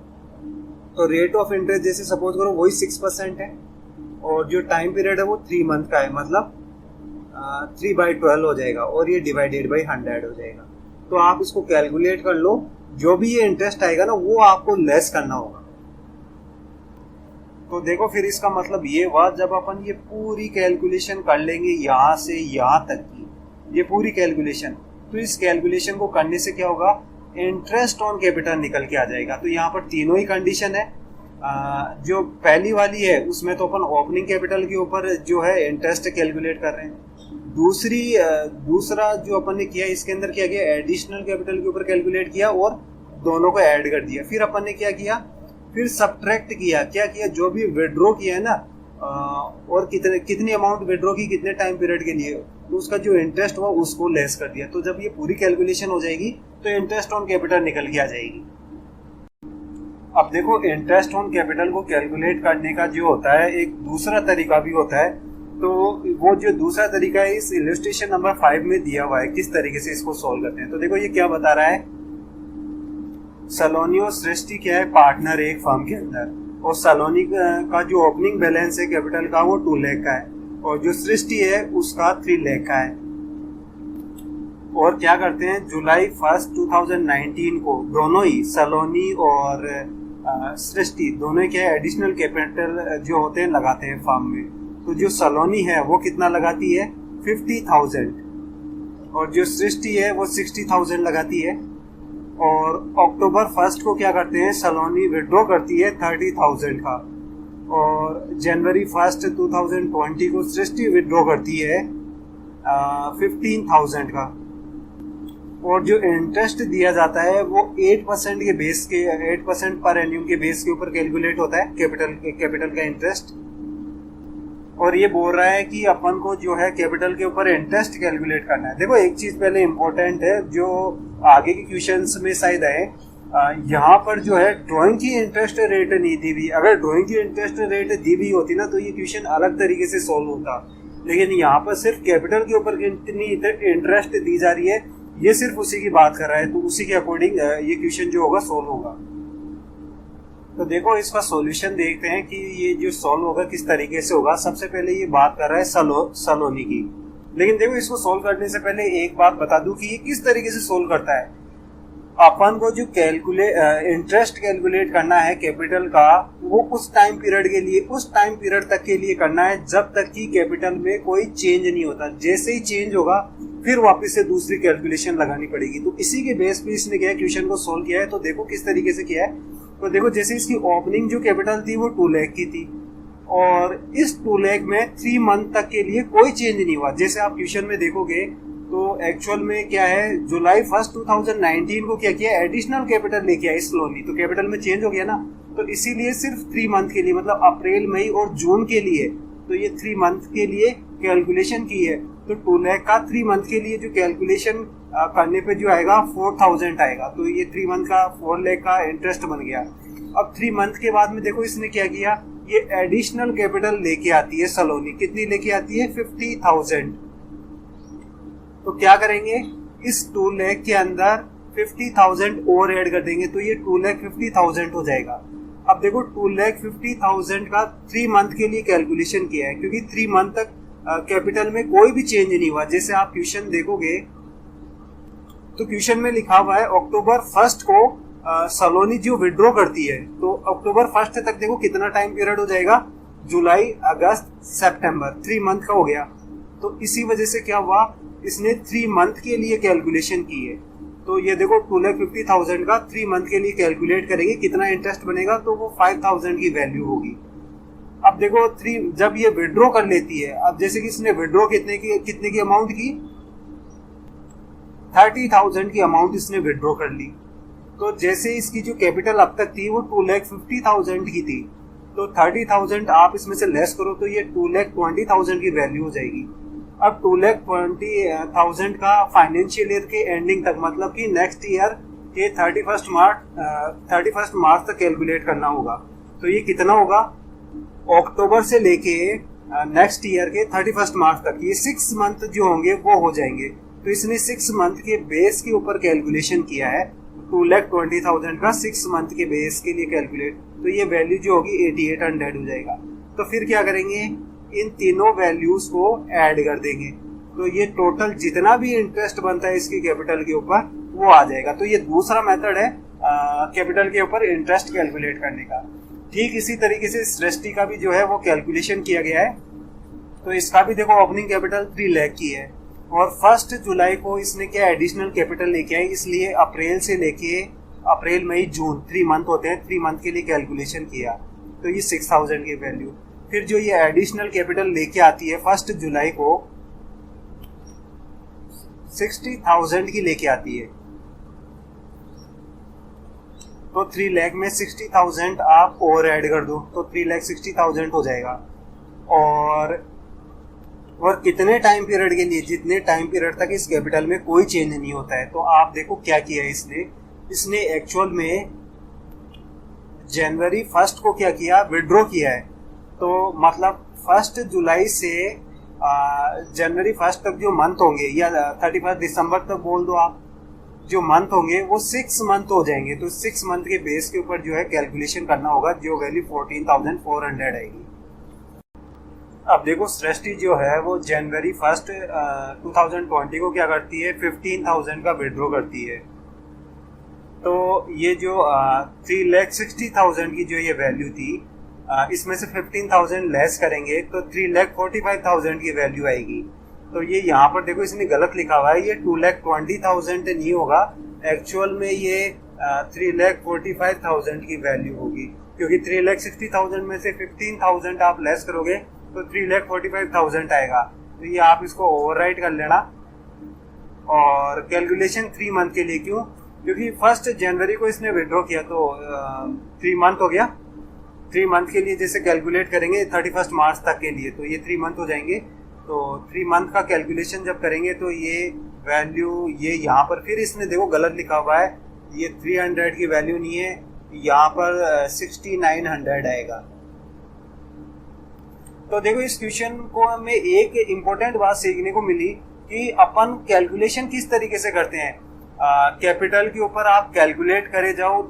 तो रेट ऑफ इंटरेस्ट जैसे सपोज करो वही 6% है, और जो टाइम पीरियड है वो 3 मंथ का है, मतलब 3/12 हो जाएगा, और ये डिवाइडेड बाई 100 हो जाएगा। तो आप इसको कैलकुलेट कर लो, जो भी ये इंटरेस्ट आएगा ना वो आपको लेस करना होगा। तो देखो फिर इसका मतलब ये हुआ, जब अपन ये पूरी कैलकुलेशन कर लेंगे यहाँ से यहाँ तक की, ये पूरी कैलकुलेशन, तो इस कैलकुलेशन को करने से क्या होगा, इंटरेस्ट ऑन कैपिटल निकल के आ जाएगा। तो यहाँ पर तीनों ही कंडीशन है। जो पहली वाली है उसमें तो अपन ओपनिंग कैपिटल के ऊपर जो है इंटरेस्ट कैलकुलेट कर रहे हैं। दूसरा जो अपन ने किया, इसके अंदर क्या किया, एडिशनल कैपिटल के ऊपर कैलकुलेट किया और दोनों को ऐड कर दिया। फिर अपन ने क्या किया, फिर सब्ट्रैक्ट किया, क्या किया, जो भी विड्रॉ किया है ना, और कितनी अमाउंट विड्रॉ की कितने टाइम पीरियड के लिए, तो उसका जो इंटरेस्ट हुआ उसको लेस कर दिया। तो जब ये पूरी कैलकुलेशन हो जाएगी तो इंटरेस्ट ऑन कैपिटल निकल के आ जाएगी। अब देखो, इंटरेस्ट ऑन कैपिटल को कैलकुलेट करने का जो होता है एक दूसरा तरीका भी होता है। तो वो जो दूसरा तरीका है इस इलस्ट्रेशन नंबर 5 में दिया हुआ है, किस तरीके से इसको सॉल्व करते हैं। तो देखो ये क्या बता रहा है, सलोनी और सृष्टि क्या है, पार्टनर एक फर्म के अंदर, और सलोनी का जो ओपनिंग बैलेंस है कैपिटल का वो 2 लाख का है, और जो सृष्टि है उसका 3 लाख का है। और क्या करते हैं, जुलाई 1 2019 को दोनों ही सलोनी और सृष्टि दोनों क्या है, एडिशनल कैपिटल जो होते हैं लगाते हैं फर्म में। तो जो सलोनी है वो कितना लगाती है, 50,000, और जो सृष्टि है वो 60,000 लगाती है। और अक्टूबर 1 को क्या करते हैं, सलोनी विड्रॉ करती है 30,000 का, और जनवरी 1 2020 को सृष्टि विड्रॉ करती है 15,000 का। और जो इंटरेस्ट दिया जाता है वो 8% के बेस के 8% पर एन्यूम के बेस के ऊपर कैलकुलेट होता है कैपिटल का इंटरेस्ट। और ये बोल रहा है कि अपन को जो है कैपिटल के ऊपर इंटरेस्ट कैलकुलेट करना है। देखो एक चीज पहले इम्पोर्टेंट है जो आगे के क्वेश्चंस में शायद आए, यहाँ पर जो है ड्राइंग की इंटरेस्ट रेट नहीं दी हुई। अगर ड्राइंग की इंटरेस्ट रेट दी हुई होती ना तो ये क्वेश्चन अलग तरीके से सॉल्व होता, लेकिन यहाँ पर सिर्फ कैपिटल के ऊपर कितनी इंटरेस्ट दी जा रही है ये सिर्फ उसी की बात कर रहा है, तो उसी के अकॉर्डिंग ये क्वेश्चन जो होगा सॉल्व होगा। तो देखो इसका सॉल्यूशन देखते हैं कि ये जो सॉल्व होगा किस तरीके से होगा। सबसे पहले ये बात कर रहा है सलोनी की, लेकिन देखो इसको सॉल्व करने से पहले एक बात बता दूं कि ये किस तरीके से सॉल्व करता है। अपन को जो इंटरेस्ट कैलकुलेट करना है कैपिटल का वो उस टाइम पीरियड के लिए, उस टाइम पीरियड तक के लिए करना है जब तक कि कैपिटल में कोई चेंज नहीं होता। जैसे ही चेंज होगा फिर वापस से दूसरी कैलकुलेशन लगानी पड़ेगी। तो इसी के बेस पे इसने क्या क्वेश्चन को सोल्व किया है। तो देखो किस तरीके से किया है। तो देखो जैसे इसकी ओपनिंग जो कैपिटल थी वो 2 लाख की थी, और इस 2 लाख में 3 मंथ तक के लिए कोई चेंज नहीं हुआ। जैसे आप क्वेश्चन में देखोगे तो एक्चुअल में क्या है, जुलाई 1 2019 को क्या किया, एडिशनल कैपिटल लेके आया सलोनी, तो कैपिटल में चेंज हो गया ना, तो इसीलिए सिर्फ 3 मंथ के लिए, मतलब अप्रैल, मई और जून के लिए, तो ये 3 मंथ के लिए कैलकुलेशन की है। तो 2 लाख का 3 मंथ के लिए जो कैलकुलेशन करने पे जो आएगा 4,000 आएगा, तो ये 3 मंथ का 4 लाख का इंटरेस्ट बन गया। अब 3 मंथ के बाद में देखो इसने क्या किया, ये एडिशनल कैपिटल लेके आती है सलोनी, कितनी लेके आती है, 50,000। तो क्या करेंगे, इस 2 लाख के अंदर 50,000 और ऐड कर देंगे, तो ये 2,50,000 हो जाएगा। अब देखो 2,50,000 का 3 मंथ के लिए कैलकुलेशन किया है, क्योंकि 3 मंथ तक कैपिटल में कोई भी चेंज नहीं हुआ। जैसे आप क्वेश्चन देखोगे तो क्वेश्चन में लिखा हुआ है अक्टूबर 1 को सलोनी जो विड्रॉ करती है, तो अक्टूबर 1 तक देखो कितना टाइम पीरियड हो जाएगा, जुलाई, अगस्त, सितंबर, 3 मंथ का हो गया। तो इसी वजह से क्या हुआ, इसने 3 मंथ के लिए कैलकुलेशन की है। तो ये देखो 2,50,000 का 3 मंथ के लिए कैलकुलेट करेंगे कितना इंटरेस्ट बनेगा, तो वो 5,000 की वैल्यू होगी। अब देखो जब ये विड्रॉ कर लेती है, अब जैसे कि इसने विड्रॉ कितने की अमाउंट की, 30,000 की अमाउंट इसने विड्रॉ कर ली। तो जैसे इसकी जो कैपिटल अब तक थी वो 2,50,000 की थी, तो 30,000 आप इसमें से लेस करो तो ये 2,20,000 की वैल्यू हो जाएगी। अब 2,20,000 का फाइनेंशियल ईयर के एंडिंग तक, मतलब कि नेक्स्ट ईयर के 31 मार्च तक कैलकुलेट करना होगा। तो ये कितना होगा, अक्टूबर से लेके नेक्स्ट ईयर के 31 मार्च तक, ये 6 मंथ जो होंगे वो हो जाएंगे। तो इसने 6 मंथ के बेस के ऊपर कैलकुलेशन किया है, 2,20,000 का 6 मंथ के बेस के लिए कैलकुलेट, तो ये वैल्यू जो होगी 8,800 हो जाएगा। तो फिर क्या करेंगे, इन तीनों वैल्यूज को ऐड कर देंगे, तो ये टोटल जितना भी इंटरेस्ट बनता है इसकी कैपिटल के ऊपर वो आ जाएगा। तो ये दूसरा मेथड है कैपिटल के ऊपर इंटरेस्ट कैलकुलेट करने का। ठीक इसी तरीके से सृष्टि का भी जो है वो कैलकुलेशन किया गया है। तो इसका भी देखो ओपनिंग कैपिटल 3 लाख की है, और 1 जुलाई को इसने क्या एडिशनल कैपिटल लेके आए, इसलिए अप्रैल मई जून 3 मंथ होते हैं, 3 मंथ के लिए कैलकुलेशन किया, तो ये 6,000 की वैल्यू। फिर जो ये एडिशनल कैपिटल लेके आती है 1 जुलाई को 60,000 की लेके आती है, तो 3 लाख में 60,000 आप और ऐड कर दो तो 3,60,000 हो जाएगा। और कितने टाइम पीरियड के लिए, जितने टाइम पीरियड तक इस कैपिटल में कोई चेंज नहीं होता है। तो आप देखो क्या किया है इसने एक्चुअल में जनवरी 1 को क्या किया, विड्रॉ किया है। तो मतलब 1 जुलाई से जनवरी 1 तक जो मंथ होंगे, या 31 दिसंबर तक बोल दो आप, जो मंथ होंगे वो 6 मंथ हो जाएंगे। तो 6 मंथ के बेस के ऊपर जो है कैलकुलेशन करना होगा, जो वैल्यू 14,400 आएगी। अब देखो सृष्टि जो है वो जनवरी 1 2020 को क्या करती है, 15,000 का विड्रॉ करती है। तो ये जो 3,60,000 की जो ये वैल्यू थी, इसमें से 15,000 लेस करेंगे तो 3,45,000 की वैल्यू आएगी। तो ये यहाँ पर देखो इसने गलत लिखा हुआ है, ये 2,20,000 नहीं होगा, एक्चुअल में ये 3,45,000 की वैल्यू होगी, क्योंकि 3,60,000 में से 15,000 आप लेस करोगे तो 3,45,000 आएगा। तो ये आप इसको ओवरराइट कर लेना। और कैलकुलेशन 3 मंथ के लिए क्यों, क्योंकि 1 जनवरी को इसने विड्रॉ किया तो 3 मंथ हो गया। 3 मंथ के लिए जैसे कैलकुलेट करेंगे 31 मार्च तक के लिए, तो ये 3 मंथ हो जाएंगे। तो 3 मंथ का कैलकुलेशन जब करेंगे तो ये वैल्यू, ये यहाँ पर फिर इसने देखो गलत लिखा हुआ है, ये 300 की वैल्यू नहीं है, यहाँ पर 6,900 आएगा। तो देखो इस क्वेश्चन को हमें एक इम्पोर्टेंट बात सीखने को मिली कि अपन कैलकुलेशन किस तरीके से करते हैं। कैपिटल के ऊपर आप कैलकुलेट करे जाओ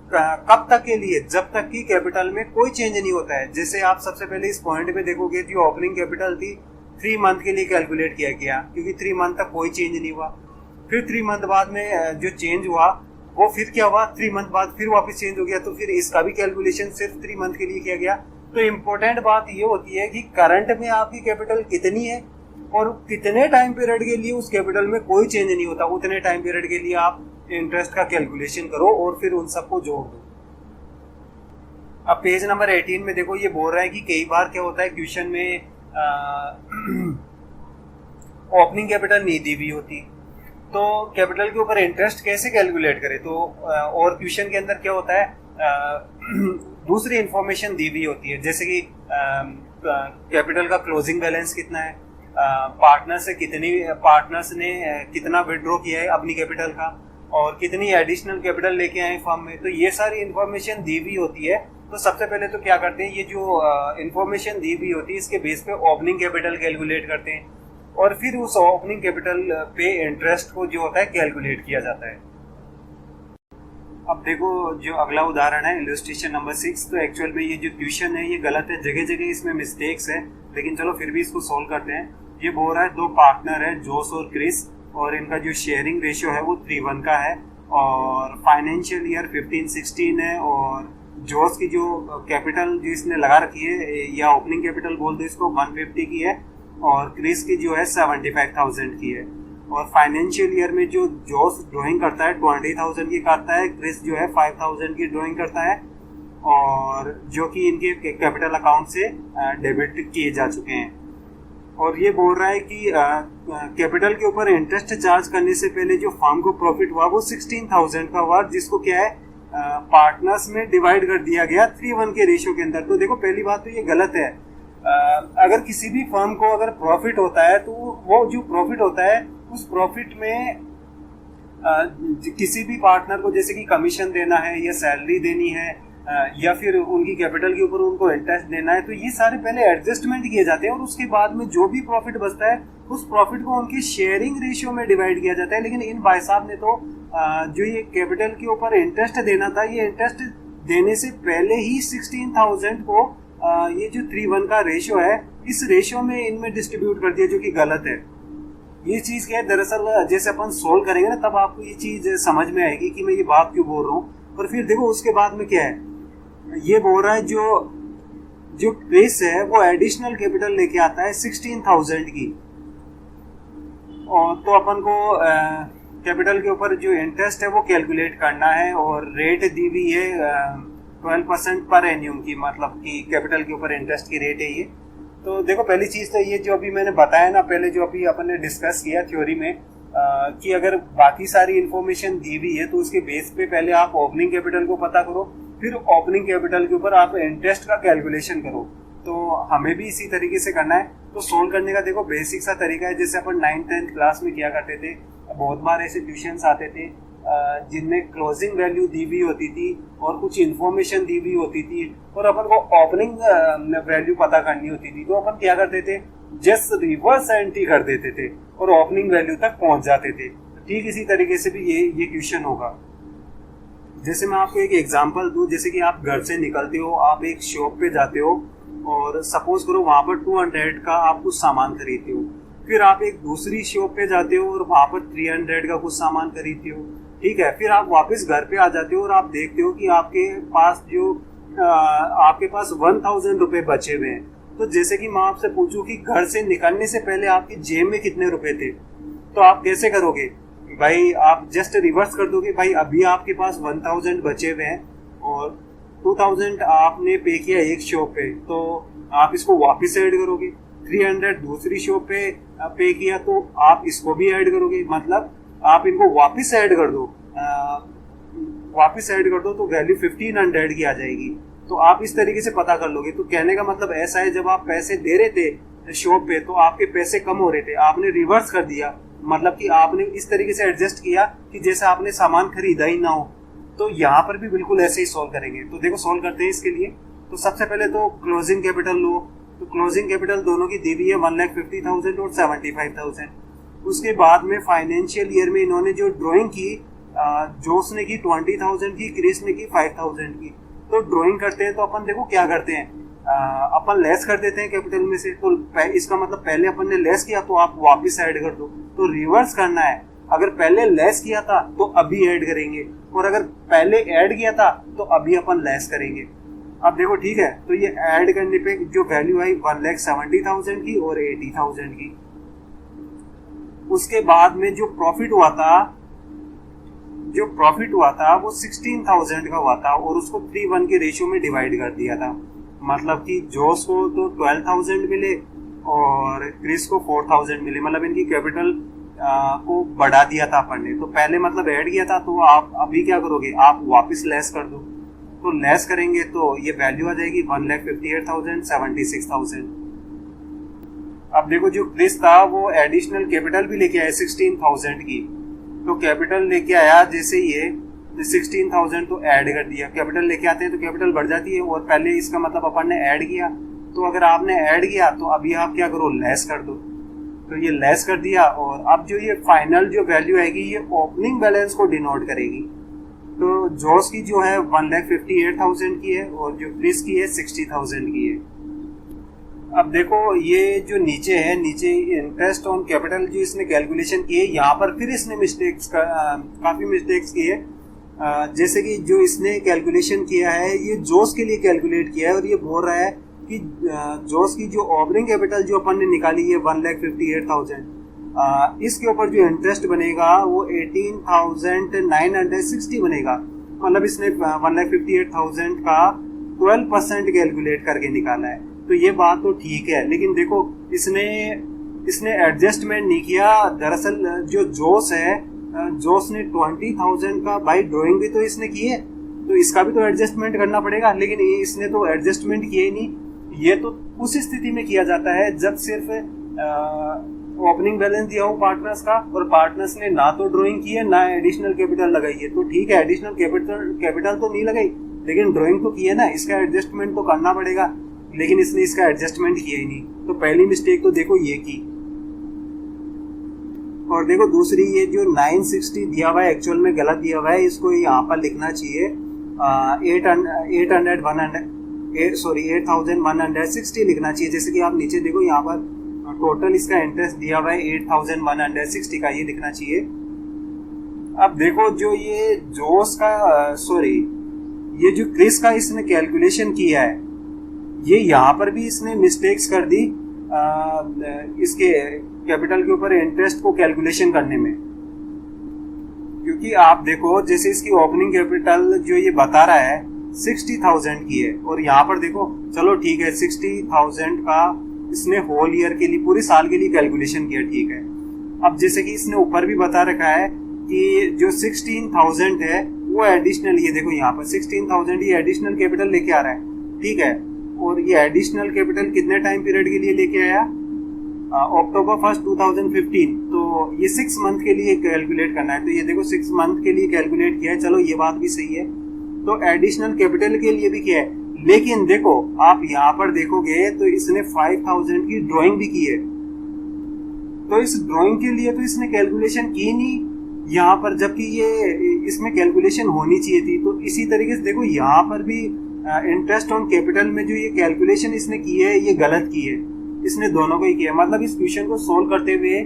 कब तक के लिए, जब तक कि कैपिटल में कोई चेंज नहीं होता है। जैसे आप सबसे पहले इस पॉइंट पे देखोगे जो ओपनिंग कैपिटल थी 3 मंथ के लिए कैलकुलेट किया गया, क्योंकि 3 मंथ तक कोई चेंज नहीं हुआ। फिर 3 मंथ बाद में जो चेंज हुआ वो फिर क्या हुआ, 3 मंथ बाद फिर वापस चेंज हो गया, तो फिर इसका भी कैलकुलेशन सिर्फ 3 मंथ के लिए किया गया। तो इम्पोर्टेंट बात ये होती है कि करंट में आपकी कैपिटल कितनी है और कितने टाइम पीरियड के लिए उस कैपिटल में कोई चेंज नहीं होता, उतने टाइम पीरियड के लिए आप इंटरेस्ट का कैलकुलेशन करो और फिर उन सबको जोड़ दो। अब पेज नंबर 18 में देखो ये बोल रहा है कि कई बार क्या होता है क्वेश्चन में ओपनिंग कैपिटल नहीं दी हुई होती, तो कैपिटल के ऊपर इंटरेस्ट कैसे कैलकुलेट करें। तो और क्वेश्चन के अंदर क्या होता है दूसरी इंफॉर्मेशन दी हुई होती है, जैसे कि कैपिटल का क्लोजिंग बैलेंस कितना है, पार्टनर्स ने कितना विड्रॉ किया है अपनी कैपिटल का, और कितनी एडिशनल कैपिटल लेके आए फर्म में, तो ये सारी इंफॉर्मेशन दी हुई होती है। तो सबसे पहले तो क्या करते हैं, ये जो इंफॉर्मेशन दी हुई होती है इसके बेस पे ओपनिंग कैपिटल कैलकुलेट करते हैं, और फिर उस ओपनिंग कैपिटल पे इंटरेस्ट को जो होता है कैलकुलेट किया जाता है। अब देखो जो अगला उदाहरण है इलस्ट्रेशन नंबर 6, तो एक्चुअल में ये जो क्वेश्चन है ये गलत है, जगह जगह इसमें मिस्टेक्स है, लेकिन चलो फिर भी इसको सॉल्व करते हैं। ये बोल रहा है 2 पार्टनर है जोस और क्रिस, और इनका जो शेयरिंग रेशियो है वो 3:1 का है, और फाइनेंशियल ईयर 15-16 है, और जोस की जो कैपिटल जो इसने लगा रखी है या ओपनिंग कैपिटल बोल दो इसको 150 की है, और क्रिस की जो है 75,000 की है। और फाइनेंशियल ईयर में जो जोस ड्राइंग करता है 20,000 की करता है, क्रिस जो है 5,000 की ड्राइंग करता है, और जो कि इनके कैपिटल अकाउंट से डेबिट किए जा चुके हैं। और ये बोल रहा है कि कैपिटल के ऊपर इंटरेस्ट चार्ज करने से पहले जो फर्म को प्रॉफिट हुआ वो 16,000 का हुआ, जिसको क्या है पार्टनर्स में डिवाइड कर दिया गया 3:1 के रेशियो के अंदर। तो देखो पहली बात तो ये गलत है। अगर किसी भी फर्म को अगर प्रॉफिट होता है तो वो जो प्रॉफिट होता है उस प्रॉफिट में किसी भी पार्टनर को जैसे कि कमीशन देना है या सैलरी देनी है या फिर उनकी कैपिटल के ऊपर उनको इंटरेस्ट देना है, तो ये सारे पहले एडजस्टमेंट किए जाते हैं और उसके बाद में जो भी प्रॉफिट बचता है उस प्रॉफिट को उनकी शेयरिंग रेशियो में डिवाइड किया जाता है। लेकिन इन भाई साहब ने तो जो ये कैपिटल के ऊपर इंटरेस्ट देना था, ये इंटरेस्ट देने से पहले ही 16,000 को ये जो 3:1 का रेशियो है इस रेशियो में इनमें डिस्ट्रीब्यूट कर दिया, जो कि गलत है। ये चीज़ क्या है, दरअसल जैसे अपन सोल्व करेंगे ना तब आपको ये चीज़ समझ में आएगी कि मैं ये बात क्यों बोल रहा हूँ। और फिर देखो उसके बाद में क्या है, ये बोल रहा है जो क्रिस है वो एडिशनल कैपिटल लेके आता है 16,000 की, और तो अपन को कैपिटल के ऊपर जो इंटरेस्ट है वो कैलकुलेट करना है और रेट दी हुई है 12% पर एन्यूम की, मतलब कि कैपिटल के ऊपर इंटरेस्ट की रेट है ये। तो देखो पहली चीज़ तो ये जो अभी मैंने बताया ना, पहले जो अभी अपन ने डिस्कस किया थ्योरी में कि अगर बाकी सारी इन्फॉर्मेशन दी हुई है तो उसके बेस पे पहले आप ओपनिंग कैपिटल को पता करो, फिर ओपनिंग कैपिटल के ऊपर आप इंटरेस्ट का कैलकुलेशन करो। तो हमें भी इसी तरीके से करना है। तो सोल्व करने का देखो बेसिक सा तरीका है, जैसे अपन 9th-10th क्लास में किया करते थे। बहुत बार ऐसे ट्यूशंस आते थे जिनमें क्लोजिंग वैल्यू दी हुई होती थी और कुछ इन्फॉर्मेशन दी हुई होती थी और अपन को ओपनिंग वैल्यू पता करनी होती थी। तो अपन क्या करते थे, जस्ट रिवर्स एंट्री कर देते थे और ओपनिंग वैल्यू तक पहुंच जाते थे। ठीक इसी तरीके से भी ये क्वेश्चन होगा। जैसे मैं आपको एक एग्जांपल दूं, जैसे कि आप घर से निकलते हो, आप एक शॉप पे जाते हो और सपोज करो वहाँ पर 200 का आप कुछ सामान खरीदते हो, फिर आप एक दूसरी शॉप पे जाते हो और वहाँ पर 300 का कुछ सामान खरीदते हो, ठीक है। फिर आप वापस घर पे आ जाते हो और आप देखते हो कि आपके पास 1,000 रुपये बचे हुए हैं। तो जैसे कि मैं आपसे पूछूं कि घर से निकलने से पहले आपकी जेब में कितने रुपए थे, तो आप कैसे करोगे भाई? आप जस्ट रिवर्स कर दोगे भाई, अभी आपके पास 1,000 बचे हुए हैं और 2,000 आपने पे किया एक शॉप पे, तो आप इसको वापस ऐड करोगे। 300 दूसरी शॉप पे किया तो आप इसको भी ऐड करोगे, मतलब आप इनको वापस ऐड कर दो तो वैल्यू 1,500 की आ जाएगी। तो आप इस तरीके से पता कर लोगे। तो कहने का मतलब ऐसा है, जब आप पैसे दे रहे थे शॉप पे तो आपके पैसे कम हो रहे थे, आपने रिवर्स कर दिया, मतलब कि आपने इस तरीके से एडजस्ट किया कि जैसे आपने सामान खरीदा ही ना हो। तो यहाँ पर भी बिल्कुल ऐसे ही सॉल्व करेंगे। तो देखो सॉल्व करते हैं इसके लिए। तो सबसे पहले तो क्लोजिंग कैपिटल लो। तो क्लोजिंग कैपिटल दोनों की दी हुई है 1,50,000 और 75,000। उसके बाद में फाइनेंशियल ईयर में इन्होंने जो ड्राइंग की, जोस ने की 20,000 की, क्रिस ने की 5,000 की। तो ड्राइंग करते हैं तो अपन देखो क्या करते हैं, अपन लेस कर देते हैं कैपिटल में से। तो इसका मतलब पहले अपन ने लेस किया तो आप वापस ऐड कर दो। तो रिवर्स करना है, अगर पहले लेस किया था तो अभी ऐड करेंगे, और अगर पहले ऐड किया था तो अभी अपन लेस करेंगे। अब देखो ठीक है, तो ये ऐड करने पे जो वैल्यू आई 1,70,000 की और 80,000 की। उसके बाद में जो प्रॉफिट हुआ था वो 16,000 का हुआ था और उसको 3:1 के रेशियो में डिवाइड कर दिया था। मतलब कि जोस को तो 12,000 मिले और क्रिस को 4,000 मिले, मतलब इनकी कैपिटल को बढ़ा दिया था अपन ने। तो पहले मतलब ऐड किया था, तो आप अभी क्या करोगे, आप वापस लेस कर दो। तो लेस करेंगे तो ये वैल्यू आ जाएगी 1,58,000, 76,000। अब देखो जो क्रिस था वो एडिशनल कैपिटल भी लेके आया 16,000 की। तो कैपिटल लेके आया जैसे ये 16,000 तो ऐड कर दिया। कैपिटल लेके आते हैं तो कैपिटल बढ़ जाती है, और पहले इसका मतलब अपन ने ऐड किया। तो अगर आपने ऐड किया तो अभी आप क्या करो, लेस कर दो। तो ये लेस कर दिया, और अब जो ये फाइनल जो वैल्यू आएगी ये ओपनिंग बैलेंस को डिनोट करेगी। तो जोस की जो है 1,58,000 की है और जो क्रिस की है 60,000 की है। अब देखो ये जो नीचे है, नीचे इंटरेस्ट ऑन कैपिटल जो इसने कैलकुलेशन की है, यहाँ पर फिर इसने काफ़ी मिस्टेक्स की है। जैसे कि जो इसने कैलकुलेशन किया है ये जोस के लिए कैलकुलेट किया है, और ये बोल रहा है कि जोस की जो ओपनिंग कैपिटल जो अपन ने निकाली है 1,58,000, इसके ऊपर जो इंटरेस्ट बनेगा वो 18,960 बनेगा। मतलब इसने 1,58,000 का 12% कैलकुलेट करके निकाला है। तो ये बात तो ठीक है, लेकिन देखो इसने एडजस्टमेंट नहीं किया। दरअसल जो जोश है, जोश ने 20,000 का बाई ड्राइंग भी तो इसने की है, तो इसका भी तो एडजस्टमेंट करना पड़ेगा, लेकिन इसने तो एडजस्टमेंट किया ही नहीं। ये तो उस स्थिति में किया जाता है जब सिर्फ ओपनिंग बैलेंस दिया हो पार्टनर्स का और पार्टनर्स ने ना तो ड्राइंग की है ना एडिशनल कैपिटल लगाई है। तो ठीक है, एडिशनल कैपिटल तो नहीं लगाई, लेकिन ड्राइंग तो की है ना, इसका एडजस्टमेंट तो करना पड़ेगा, लेकिन इसने इसका एडजस्टमेंट किया ही नहीं। तो पहली मिस्टेक तो देखो ये की। और देखो दूसरी, ये जो 960 दिया हुआ है एक्चुअल में गलत दिया हुआ है, इसको यहाँ पर लिखना चाहिए 8,160 लिखना चाहिए। जैसे कि आप नीचे देखो यहाँ पर टोटल इसका इंटरेस्ट दिया हुआ है 8,160 का, ये लिखना चाहिए। अब देखो जो ये जोश का ये जो क्रिस का इसने कैलकुलेशन किया है, ये यहाँ पर भी इसने मिस्टेक्स कर दी इसके कैपिटल के ऊपर इंटरेस्ट को कैलकुलेशन करने में। क्योंकि आप देखो जैसे इसकी ओपनिंग कैपिटल जो ये बता रहा है 60,000 की है, और यहाँ पर देखो चलो ठीक है 60,000 का इसने होल ईयर के लिए, पूरे साल के लिए कैलकुलेशन किया, ठीक है। अब जैसे कि इसने ऊपर भी बता रखा है कि जो 16,000 है वो एडिशनल, ये देखो यहाँ पर 16,000 ये एडिशनल कैपिटल लेके आ रहा है, ठीक है। और ये एडिशनल कैपिटल कितने टाइम पीरियड के लिए लेके आया? अक्टूबर 1, 2015। तो ये 6 मंथ के लिए कैलकुलेट करना है, तो ये देखो 6 मंथ के लिए कैलकुलेट किया है, चलो ये बात भी सही है। तो एडिशनल कैपिटल के लिए भी किया है, लेकिन देखो आप यहाँ पर देखोगे तो इसने 5,000 की ड्राइंग भी की है। तो इस ड्राइंग के लिए तो इसने कैलकुलेशन की नहीं यहाँ पर, जबकि ये इसमें कैलकुलेशन होनी चाहिए थी। तो इसी तरीके से देखो यहाँ पर भी इंटरेस्ट ऑन कैपिटल में जो ये कैलकुलेशन इसने की है ये गलत की है, इसने दोनों को ही किया। मतलब इस क्वेश्चन को सोल्व करते हुए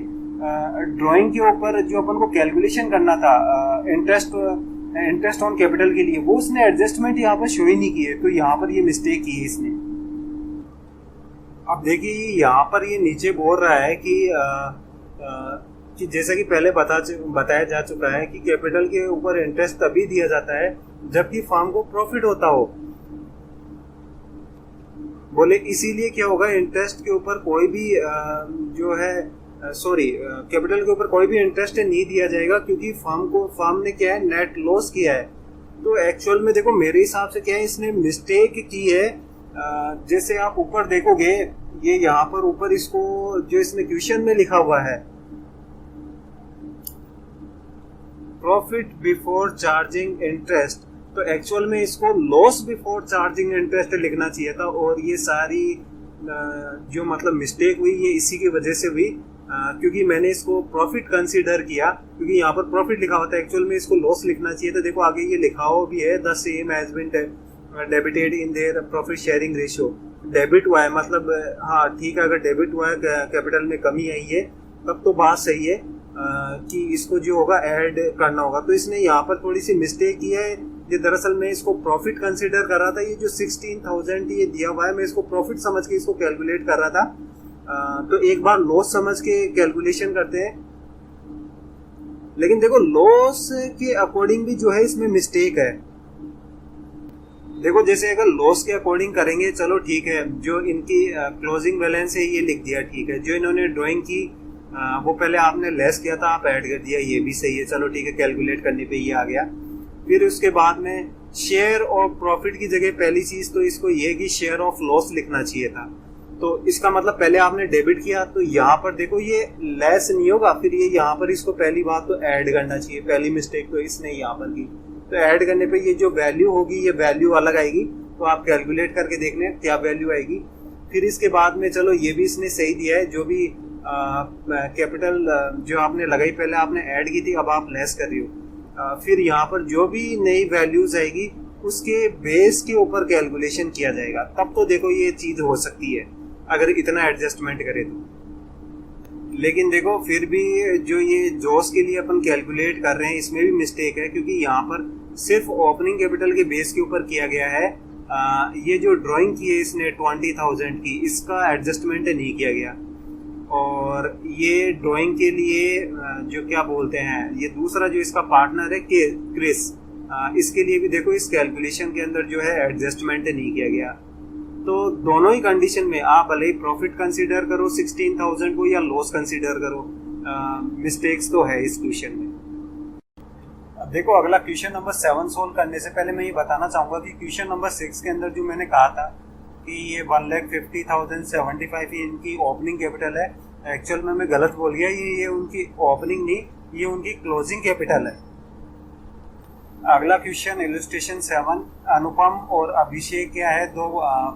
ड्राइंग के ऊपर जो अपन को कैलकुलेशन करना था इंटरेस्ट ऑन कैपिटल के लिए, वो उसने एडजस्टमेंट यहाँ पर शो ही नहीं की है। तो यहाँ पर ये मिस्टेक की है इसने। अब देखिए यहाँ पर ये नीचे बोल रहा है कि जैसा कि पहले बताया जा चुका है कि कैपिटल के ऊपर इंटरेस्ट तभी दिया जाता है जबकि फर्म को प्रॉफिट होता हो। बोले इसीलिए क्या होगा, इंटरेस्ट के ऊपर कोई भी कैपिटल के ऊपर कोई भी इंटरेस्ट नहीं दिया जाएगा, क्योंकि फर्म ने क्या है, नेट लॉस किया है। तो एक्चुअल में देखो मेरे हिसाब से क्या है, इसने मिस्टेक की है। जैसे आप ऊपर देखोगे, ये यहाँ पर ऊपर इसको जो इसने क्वेश्चन में लिखा हुआ है प्रॉफिट बिफोर चार्जिंग इंटरेस्ट, तो एक्चुअल में इसको लॉस बिफोर चार्जिंग इंटरेस्ट लिखना चाहिए था। और ये सारी जो मतलब मिस्टेक हुई ये इसी की वजह से हुई, क्योंकि मैंने इसको प्रॉफिट कंसीडर किया, क्योंकि यहाँ पर प्रॉफिट लिखा हुआ था, एक्चुअल में इसको लॉस लिखना चाहिए था। देखो आगे ये लिखा हुआ भी है, the same has been debited in their profit sharing ratio. Debit हुआ है, मतलब हाँ ठीक है, अगर डेबिट हुआ है कैपिटल में कमी आई है तब तो बात सही है कि इसको जो होगा ऐड करना होगा। तो इसने यहाँ पर थोड़ी सी मिस्टेक की है। ये दरअसल मैं इसको प्रॉफिट कंसीडर कर रहा था, ये जो 16,000 ये दिया हुआ है मैं इसको प्रॉफिट समझ के इसको कैलकुलेट कर रहा था। तो एक बार लॉस समझ के कैलकुलेशन करते हैं, लेकिन देखो लॉस के अकॉर्डिंग भी जो है इसमें मिस्टेक है। देखो जैसे अगर लॉस के अकॉर्डिंग करेंगे, चलो ठीक है, जो इनकी क्लोजिंग बैलेंस है ये लिख दिया, ठीक है। जो इन्होंने ड्राइंग की वो पहले आपने लेस किया था, आप ऐड कर दिया, ये भी सही है, चलो ठीक है, कैलकुलेट करने पे ये आ गया। फिर उसके बाद में शेयर ऑफ प्रॉफिट की जगह पहली चीज तो इसको ये कि शेयर ऑफ लॉस लिखना चाहिए था। तो इसका मतलब पहले आपने डेबिट किया, तो यहाँ पर देखो ये लेस नहीं होगा, फिर ये यहाँ पर इसको पहली बात तो ऐड करना चाहिए। पहली मिस्टेक तो इसने यहाँ पर की, तो ऐड करने पे ये जो वैल्यू होगी ये वैल्यू अलग आएगी, तो आप कैलकुलेट करके देख लें क्या वैल्यू आएगी। फिर इसके बाद में चलो ये भी इसने सही दिया है, जो भी कैपिटल जो आपने लगाई पहले आपने ऐड की थी, अब आप लेस कर रही हो। फिर यहाँ पर जो भी नई वैल्यूज आएगी उसके बेस के ऊपर कैलकुलेशन किया जाएगा, तब तो देखो ये चीज हो सकती है अगर इतना एडजस्टमेंट करें तो। लेकिन देखो फिर भी जो ये जोश के लिए अपन कैलकुलेट कर रहे हैं इसमें भी मिस्टेक है, क्योंकि यहाँ पर सिर्फ ओपनिंग कैपिटल के बेस के ऊपर किया गया है। ये जो ड्राइंग की है इसने 20,000 की, इसका एडजस्टमेंट नहीं किया गया। और ये ड्राइंग के लिए जो क्या बोलते हैं, ये दूसरा जो इसका पार्टनर है क्रिस, इसके लिए भी देखो इस कैलकुलेशन के अंदर जो है एडजस्टमेंट नहीं किया गया। तो दोनों ही कंडीशन में आप भले ही प्रॉफिट कंसीडर करो 16,000 को या लॉस कंसीडर करो, मिस्टेक्स तो है इस क्वेश्चन में। अब देखो अगला क्वेश्चन नंबर 7 सोल्व करने से पहले मैं ये बताना चाहूँगा कि क्वेश्चन नंबर 6 के अंदर जो मैंने कहा था कि ये 1,50,075 इनकी ओपनिंग कैपिटल है, एक्चुअल में मैं गलत बोल गया, ये उनकी ओपनिंग नहीं, ये उनकी क्लोजिंग कैपिटल है। अगला क्वेश्चन इलस्ट्रेशन 7, अनुपम और अभिषेक क्या है, दो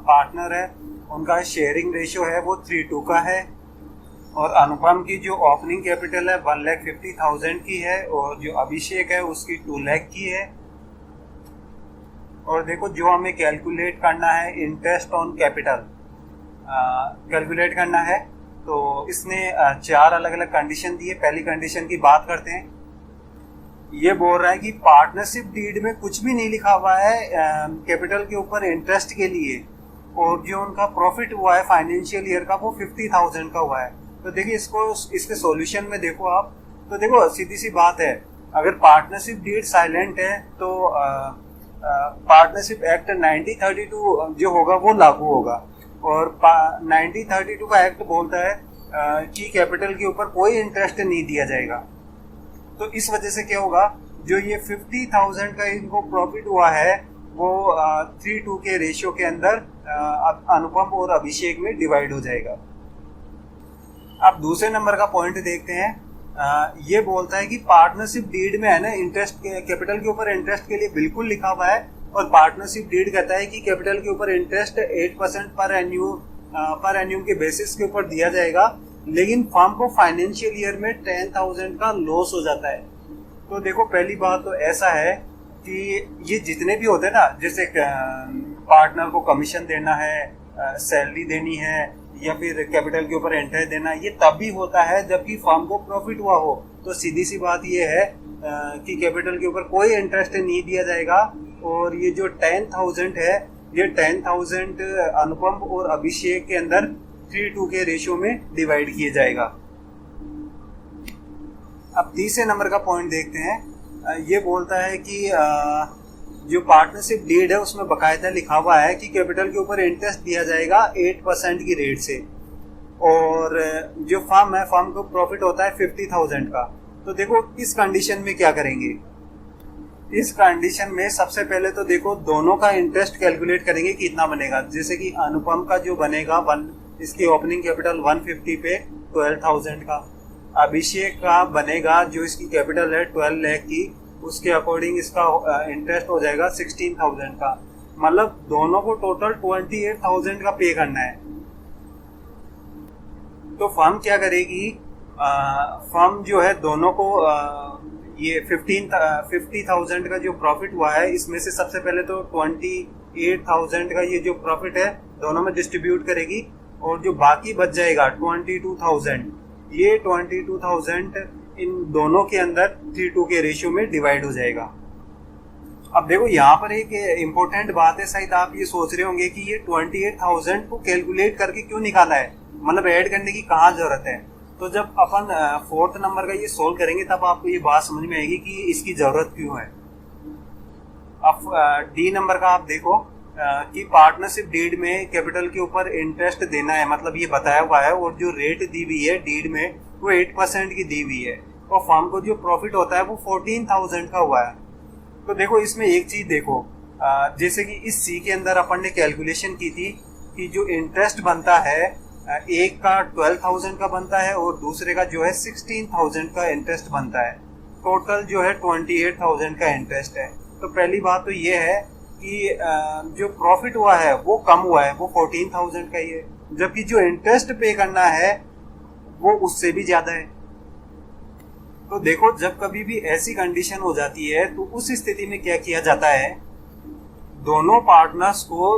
पार्टनर है, उनका शेयरिंग रेशियो है वो 3:2 का है, और अनुपम की जो ओपनिंग कैपिटल है 1,50,000 की है, और जो अभिषेक है उसकी 2 लाख की है। और देखो जो हमें कैलकुलेट करना है इंटरेस्ट ऑन कैपिटल कैलकुलेट करना है, तो इसने 4 अलग अलग कंडीशन दी है। पहली कंडीशन की बात करते हैं। ये बोल रहा है कि पार्टनरशिप डीड में कुछ भी नहीं लिखा हुआ है कैपिटल के ऊपर इंटरेस्ट के लिए, और जो उनका प्रॉफिट हुआ है फाइनेंशियल ईयर का वो 50,000 का हुआ है। तो देखिए इसके सॉल्यूशन में देखो आप, तो देखो सीधी सी बात है, अगर पार्टनरशिप डीड साइलेंट है तो पार्टनरशिप एक्ट 1932 जो होगा वो लागू होगा, और 1932 का एक्ट बोलता है कि कैपिटल के ऊपर कोई इंटरेस्ट नहीं दिया जाएगा। तो इस वजह से क्या होगा, जो ये 50,000 का इनको प्रॉफिट हुआ है वो 3:2 के रेशियो के अंदर अनुपम और अभिषेक में डिवाइड हो जाएगा। अब दूसरे नंबर का पॉइंट देखते हैं। ये बोलता है कि पार्टनरशिप डीड में है ना इंटरेस्ट कैपिटल के ऊपर इंटरेस्ट के लिए बिल्कुल लिखा हुआ है, और पार्टनरशिप डीड कहता है कि कैपिटल के ऊपर इंटरेस्ट 8% पर एन्यूम के बेसिस के ऊपर दिया जाएगा, लेकिन फर्म को फाइनेंशियल ईयर में 10,000 का लॉस हो जाता है। तो देखो पहली बात तो ऐसा है कि ये जितने भी होते हैं ना, जैसे पार्टनर को कमीशन देना है, सैलरी देनी है, या फिर कैपिटल के ऊपर इंटरेस्ट देना, ये तब भी होता है जबकि फर्म को प्रॉफिट हुआ हो। तो सीधी सी बात ये है कि कैपिटल के ऊपर कोई इंटरेस्ट नहीं दिया जाएगा, और ये जो 10,000 है ये 10,000 अनुपम और अभिषेक के अंदर 3:2 के रेशियो में डिवाइड किया जाएगा। अब तीसरे नंबर का पॉइंट देखते हैं। ये बोलता है कि जो पार्टनरशिप डीड है उसमें बकायदा लिखा हुआ है कि कैपिटल के ऊपर इंटरेस्ट दिया जाएगा 8% की रेट से, और जो फर्म है फर्म को प्रॉफिट होता है 50,000 का। तो देखो इस कंडीशन में क्या करेंगे, इस कंडीशन में सबसे पहले तो देखो दोनों का इंटरेस्ट कैलकुलेट करेंगे कितना बनेगा। जैसे कि अनुपम का जो बनेगा इसकी ओपनिंग कैपिटल 150 पे 12,000 का, अभिषेक का बनेगा जो इसकी कैपिटल है 12 लाख की, उसके अकॉर्डिंग इसका इंटरेस्ट हो जाएगा 16,000 का। मतलब दोनों को टोटल 28,000 का पे करना है। तो फर्म क्या करेगी, फर्म जो है दोनों को ये 50,000 का जो प्रॉफिट हुआ है इसमें से सबसे पहले तो 28,000 का ये जो प्रॉफिट है दोनों में डिस्ट्रीब्यूट करेगी, और जो बाकी बच जाएगा 22,000, ये 22,000 इन दोनों के अंदर 3:2 के रेशियो में डिवाइड हो जाएगा। अब देखो यहाँ पर एक इम्पोर्टेंट बात है, शायद आप ये सोच रहे होंगे कि ये 28,000 को कैलकुलेट करके क्यों निकाला है, मतलब ऐड करने की कहाँ जरूरत है। तो जब अपन 4th नंबर का ये सोल्व करेंगे तब आपको ये बात समझ में आएगी कि इसकी जरूरत क्यों है। अब डी नंबर का आप देखो कि पार्टनरशिप डीड में कैपिटल के ऊपर इंटरेस्ट देना है, मतलब ये बताया हुआ है, और जो रेट दी हुई है डीड में वो 8% की दी हुई है, और फर्म को जो प्रॉफिट होता है वो 14,000 का हुआ है। तो देखो इसमें एक चीज देखो, जैसे कि इस सी के अंदर अपन ने कैलकुलेशन की थी कि जो इंटरेस्ट बनता है एक का 12,000 का बनता है और दूसरे का जो है 16,000 का इंटरेस्ट बनता है, टोटल जो है 28,000 का इंटरेस्ट है। तो पहली बात तो ये है कि जो प्रॉफिट हुआ है वो कम हुआ है, वो 14,000 का ही है, जबकि जो इंटरेस्ट पे करना है वो उससे भी ज्यादा है। तो देखो जब कभी भी ऐसी कंडीशन हो जाती है तो उस स्थिति में क्या किया जाता है, दोनों पार्टनर्स को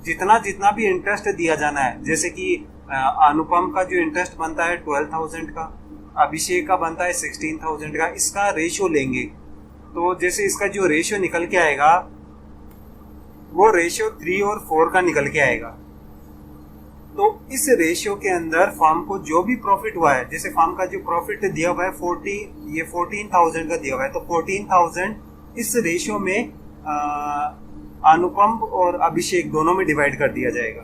जितना जितना भी इंटरेस्ट दिया जाना है, जैसे कि अनुपम का जो इंटरेस्ट बनता है 12,000 का, अभिषेक का बनता है 16,000 का, इसका रेशियो लेंगे। तो जैसे इसका जो रेशियो निकल के आएगा वो रेशियो 3 और 4 का निकल के आएगा। तो इस रेशियो के अंदर फर्म को जो भी प्रॉफिट हुआ है, जैसे फर्म का जो प्रॉफिट दिया हुआ है 14,000 का दिया हुआ है, तो 14,000 इस रेशियो में अनुपम और अभिषेक दोनों में डिवाइड कर दिया जाएगा।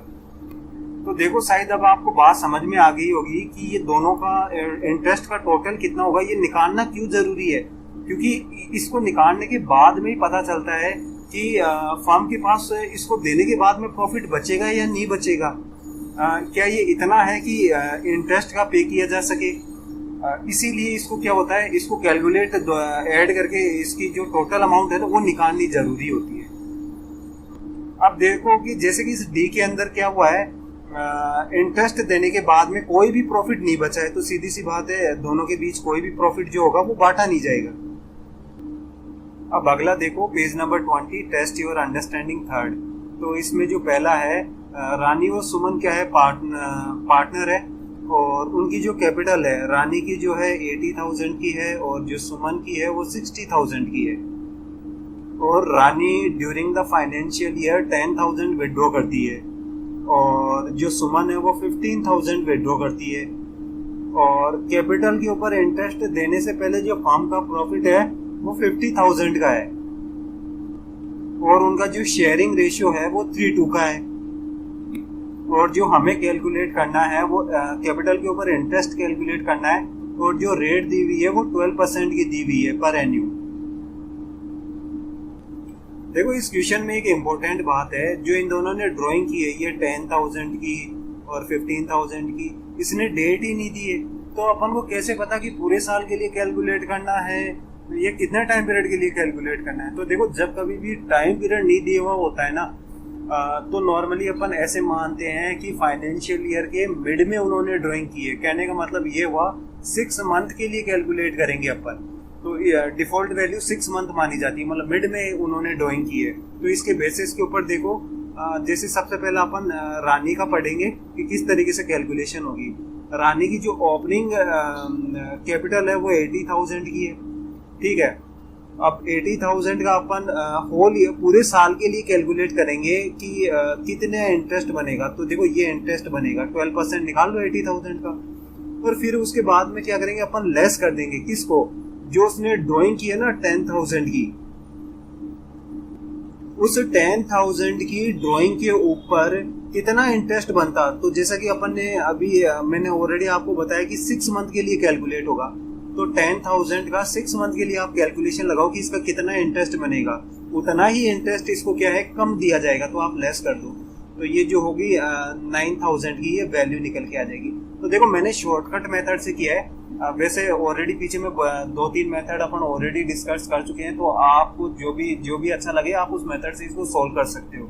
तो देखो शायद अब आपको बात समझ में आ गई होगी कि ये दोनों का इंटरेस्ट का टोटल कितना होगा। ये निकालना क्यों जरूरी है, क्योंकि इसको निकालने के बाद में ही पता चलता है कि फर्म के पास इसको देने के बाद में प्रॉफिट बचेगा या नहीं बचेगा, क्या ये इतना है कि इंटरेस्ट का पे किया जा सके। इसीलिए इसको क्या होता है, इसको कैलकुलेट ऐड करके इसकी जो टोटल अमाउंट है ना वो निकालनी जरूरी होती है। अब देखो कि जैसे कि इस डी के अंदर क्या हुआ है, इंटरेस्ट देने के बाद में कोई भी प्रॉफिट नहीं बचा है, तो सीधी सी बात है दोनों के बीच कोई भी प्रॉफिट जो होगा वो बांटा नहीं जाएगा। अब अगला देखो page number 20, test your understanding third. तो इसमें जो पहला है, रानी और सुमन क्या है, पार्टनर है, और उनकी जो कैपिटल है रानी की जो है 80,000 की है और जो सुमन की है वो 60,000 की है। और Rani during the financial year 10,000 withdraw करती है और जो सुमन है वो 15,000 विड्रॉ करती है। और कैपिटल के ऊपर इंटरेस्ट देने से पहले जो फर्म का प्रॉफिट है वो 50,000 का है और उनका जो शेयरिंग रेशियो है वो 3:2 का है। और जो हमें कैलकुलेट करना है वो कैपिटल के ऊपर इंटरेस्ट कैलकुलेट करना है और जो रेट दी हुई है वो 12% की दी हुई है पर एन्यूम। देखो इस क्वेश्चन में एक इम्पोर्टेंट बात है, जो इन दोनों ने ड्राइंग की है ये 10,000 की और 15,000 की, इसने डेट ही नहीं दी है। तो अपन को कैसे पता कि पूरे साल के लिए कैलकुलेट करना है, ये कितने टाइम पीरियड के लिए कैलकुलेट करना है। तो देखो जब कभी भी टाइम पीरियड नहीं दिया हुआ होता है ना, तो नॉर्मली अपन ऐसे मानते हैं कि फाइनेंशियल ईयर के मिड में उन्होंने ड्राइंग की है। कहने का मतलब ये हुआ 6 मंथ के लिए कैलकुलेट करेंगे अपन, तो डिफॉल्ट वैल्यू 6 मंथ मानी जाती है, मतलब मिड में उन्होंने ड्राइंग की है। तो इसके बेसिस के ऊपर देखो, जैसे सबसे पहले अपन रानी का पढ़ेंगे कि किस तरीके से कैलकुलेशन होगी। रानी की जो ओपनिंग कैपिटल है वो 80,000 की है, ठीक है। अब 80,000 का अपन होल पूरे साल के लिए कैलकुलेट करेंगे कि कितने इंटरेस्ट बनेगा। तो देखो ये इंटरेस्ट बनेगा, 12% निकाल लो 80,000 का। और फिर उसके बाद में क्या करेंगे, अपन लेस कर देंगे किसको, जो उसने ड्राइंग की है ना 10,000 की, उस 10,000 की ड्राइंग के ऊपर कितना इंटरेस्ट बनता। तो जैसा कि अपन ने अभी मैंने ऑलरेडी आपको बताया कि 6 मंथ के लिए कैलकुलेट होगा, तो 10,000 का 6 मंथ के लिए आप कैलकुलेशन लगाओ कि इसका कितना इंटरेस्ट बनेगा। उतना ही इंटरेस्ट इसको क्या है कम दिया जाएगा, तो आप लेस कर दो, तो ये जो होगी 9,000 की ये वैल्यू निकल के आ जाएगी। तो देखो मैंने शॉर्टकट मेथड से किया है, वैसे ऑलरेडी पीछे में 2-3 मेथड अपन ऑलरेडी डिस्कस कर चुके हैं, तो आपको जो भी अच्छा लगे आप उस मेथड से इसको सोल्व कर सकते हो।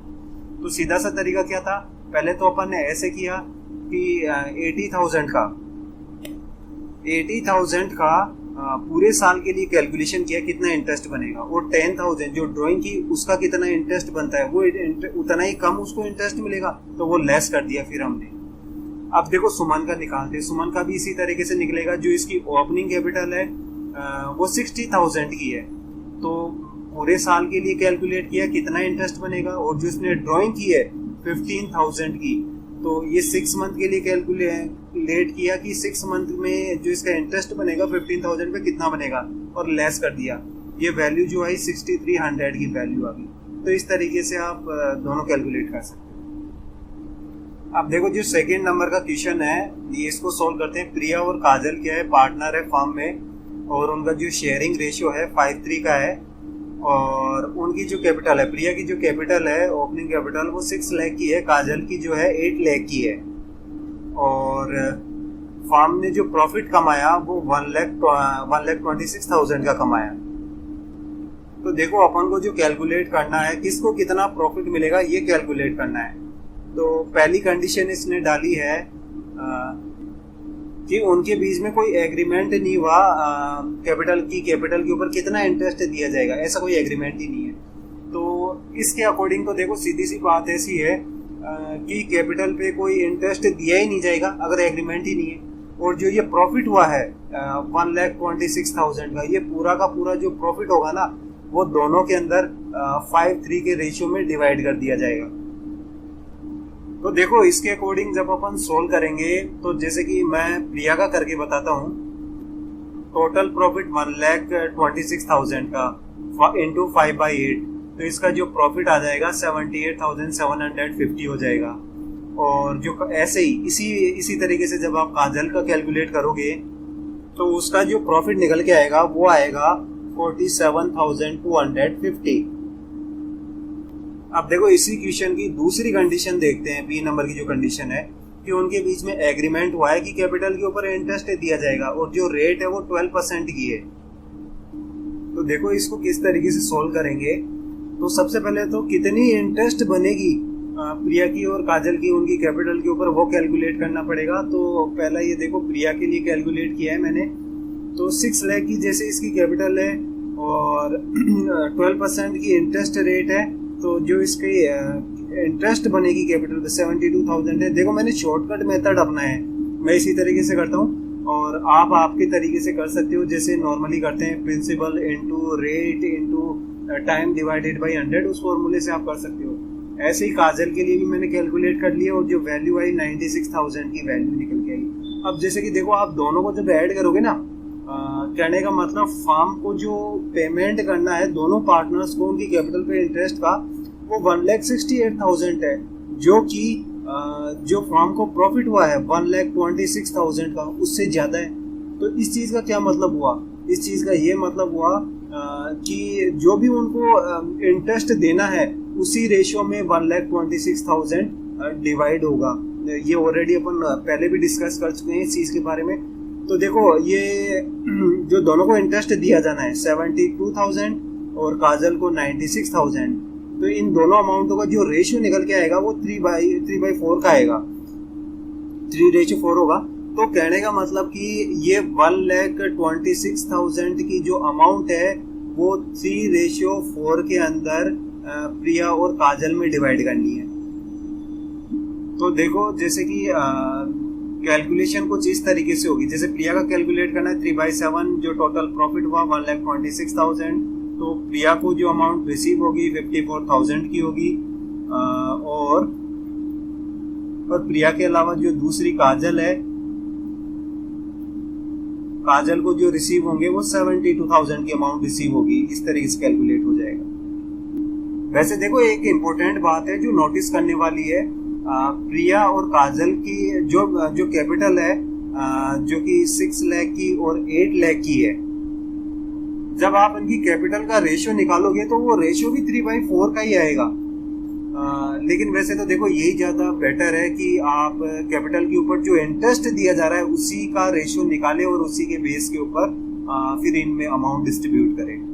तो सीधा सा तरीका क्या था, पहले तो अपन ने ऐसे किया कि 80,000 का पूरे साल के लिए कैलकुलेशन किया कितना इंटरेस्ट बनेगा, और 10,000 जो ड्राइंग की उसका कितना इंटरेस्ट बनता है वो उतना ही कम उसको इंटरेस्ट मिलेगा, तो वो लेस कर दिया फिर हमने। अब देखो सुमन का निकालते हैं, सुमन का भी इसी तरीके से निकलेगा। जो इसकी ओपनिंग कैपिटल है वो 60,000 की है, तो पूरे साल के लिए कैलकुलेट किया कितना इंटरेस्ट बनेगा, और जो इसने ड्राइंग की है 15,000 की, तो ये 6 मंथ के लिए कैलकुलेट किया कि 6 मंथ में जो इसका इंटरेस्ट बनेगा 15,000 पे कितना बनेगा, और लेस कर दिया। ये वैल्यू जो आई 6,300 की वैल्यू आ गई। तो इस तरीके से आप दोनों कैलकुलेट कर सकते हैं। अब देखो जो सेकेंड नंबर का क्वेश्चन है ये इसको सोल्व करते हैं। प्रिया और काजल क्या है, पार्टनर है फर्म में, और उनका जो शेयरिंग रेशियो है 5:3 का है, और उनकी जो कैपिटल है, प्रिया की जो कैपिटल है ओपनिंग कैपिटल वो 6 लाख की है, काजल की जो है 8 लाख की है, और फर्म ने जो प्रॉफिट कमाया वो 1,26,000 का कमाया। तो देखो अपन को जो कैलकुलेट करना है किसको कितना प्रॉफिट मिलेगा ये कैलकुलेट करना है। तो पहली कंडीशन इसने डाली है कि उनके बीच में कोई एग्रीमेंट नहीं हुआ कैपिटल के ऊपर कितना इंटरेस्ट दिया जाएगा, ऐसा कोई एग्रीमेंट ही नहीं है। तो इसके अकॉर्डिंग तो देखो सीधी सी बात ऐसी है कि कैपिटल पे कोई इंटरेस्ट दिया ही नहीं जाएगा अगर एग्रीमेंट ही नहीं है। और जो ये प्रॉफिट हुआ है 1,26,000 का, ये पूरा का पूरा जो प्रॉफिट होगा ना वो दोनों के अंदर 5:3 के रेशियो में डिवाइड कर दिया जाएगा। तो देखो इसके अकॉर्डिंग जब अपन सोल्व करेंगे तो जैसे कि मैं प्रिया का करके बताता हूँ। टोटल प्रॉफिट 1,26,000 का इंटू 5/8, तो इसका जो प्रॉफिट आ जाएगा 78,750 हो जाएगा। और जो ऐसे ही इसी तरीके से जब आप काजल का कैलकुलेट करोगे तो उसका जो प्रॉफिट निकल के आएगा वो आएगा 47,250। अब देखो इसी क्वेश्चन की दूसरी कंडीशन देखते हैं, बी नंबर की जो कंडीशन है कि उनके बीच में एग्रीमेंट हुआ है कि कैपिटल के ऊपर इंटरेस्ट दिया जाएगा और जो रेट है वो 12% की है। तो देखो इसको किस तरीके से सोल्व करेंगे। तो सबसे पहले तो कितनी इंटरेस्ट बनेगी प्रिया की और काजल की उनकी कैपिटल के ऊपर वो कैलकुलेट करना पड़ेगा। तो पहला ये देखो प्रिया के लिए कैलकुलेट किया है मैंने। तो 6 लाख की जैसे इसकी कैपिटल है और 12% की इंटरेस्ट रेट है, तो जो इसकी इंटरेस्ट बनेगी कैपिटल पे 72,000 है। देखो मैंने शॉर्टकट मेथड अपना है, मैं इसी तरीके से करता हूँ और आप आपके तरीके से कर सकते हो जैसे नॉर्मली करते हैं, principal into rate into time divided by 100, उस फॉर्मूले से आप कर सकते हो। ऐसे ही काजल के लिए भी मैंने कैलकुलेट कर लिया और जो वैल्यू आई 96,000 की वैल्यू निकल के आई। अब जैसे कि देखो आप दोनों को जब ऐड करोगे ना, कहने का मतलब फार्म को जो पेमेंट करना है दोनों पार्टनर्स को उनकी कैपिटल पे इंटरेस्ट का वो 1,68,000 है, जो कि जो फार्म को प्रॉफिट हुआ है 1,26,000 का उससे ज़्यादा है। तो इस चीज़ का क्या मतलब हुआ? इस चीज़ का ये मतलब हुआ कि जो भी उनको इंटरेस्ट देना है उसी रेशियो में 1,26,000 डिवाइड होगा। ये ऑलरेडी अपन पहले भी डिस्कस कर चुके हैं इस चीज़ के बारे में। तो देखो ये जो दोनों को इंटरेस्ट दिया जाना है 72,000 और काजल को 96,000, तो इन दोनों अमाउंटों का जो रेशियो निकल के आएगा वो 3/4 का आएगा, 3:4 होगा। तो कहने का मतलब कि ये 1,26,000 की जो अमाउंट है वो 3:4 के अंदर प्रिया और काजल में डिवाइड करनी है। तो देखो जैसे कि कैलकुलेशन कुछ इस तरीके से होगी, जैसे प्रिया का कैलकुलेट करना है 3/7, जो टोटल प्रॉफिट हुआ 1,26,000, तो प्रिया को जो अमाउंट रिसीव होगी 54,000 की होगी। और प्रिया के अलावा जो दूसरी काजल है, काजल को जो रिसीव होंगे वो 72,000 की अमाउंट रिसीव होगी। इस तरीके से कैलकुलेट हो जाएगा। वैसे देखो एक इम्पोर्टेंट बात है जो नोटिस करने वाली है, प्रिया और काजल की जो कैपिटल है जो कि 6 लाख की और 8 लाख की है, जब आप इनकी कैपिटल का रेशियो निकालोगे तो वो रेशियो भी 3/4 का ही आएगा। लेकिन वैसे तो देखो यही ज़्यादा बेटर है कि आप कैपिटल के ऊपर जो इंटरेस्ट दिया जा रहा है उसी का रेशियो निकालें और उसी के बेस के ऊपर फिर इनमें अमाउंट डिस्ट्रीब्यूट करें।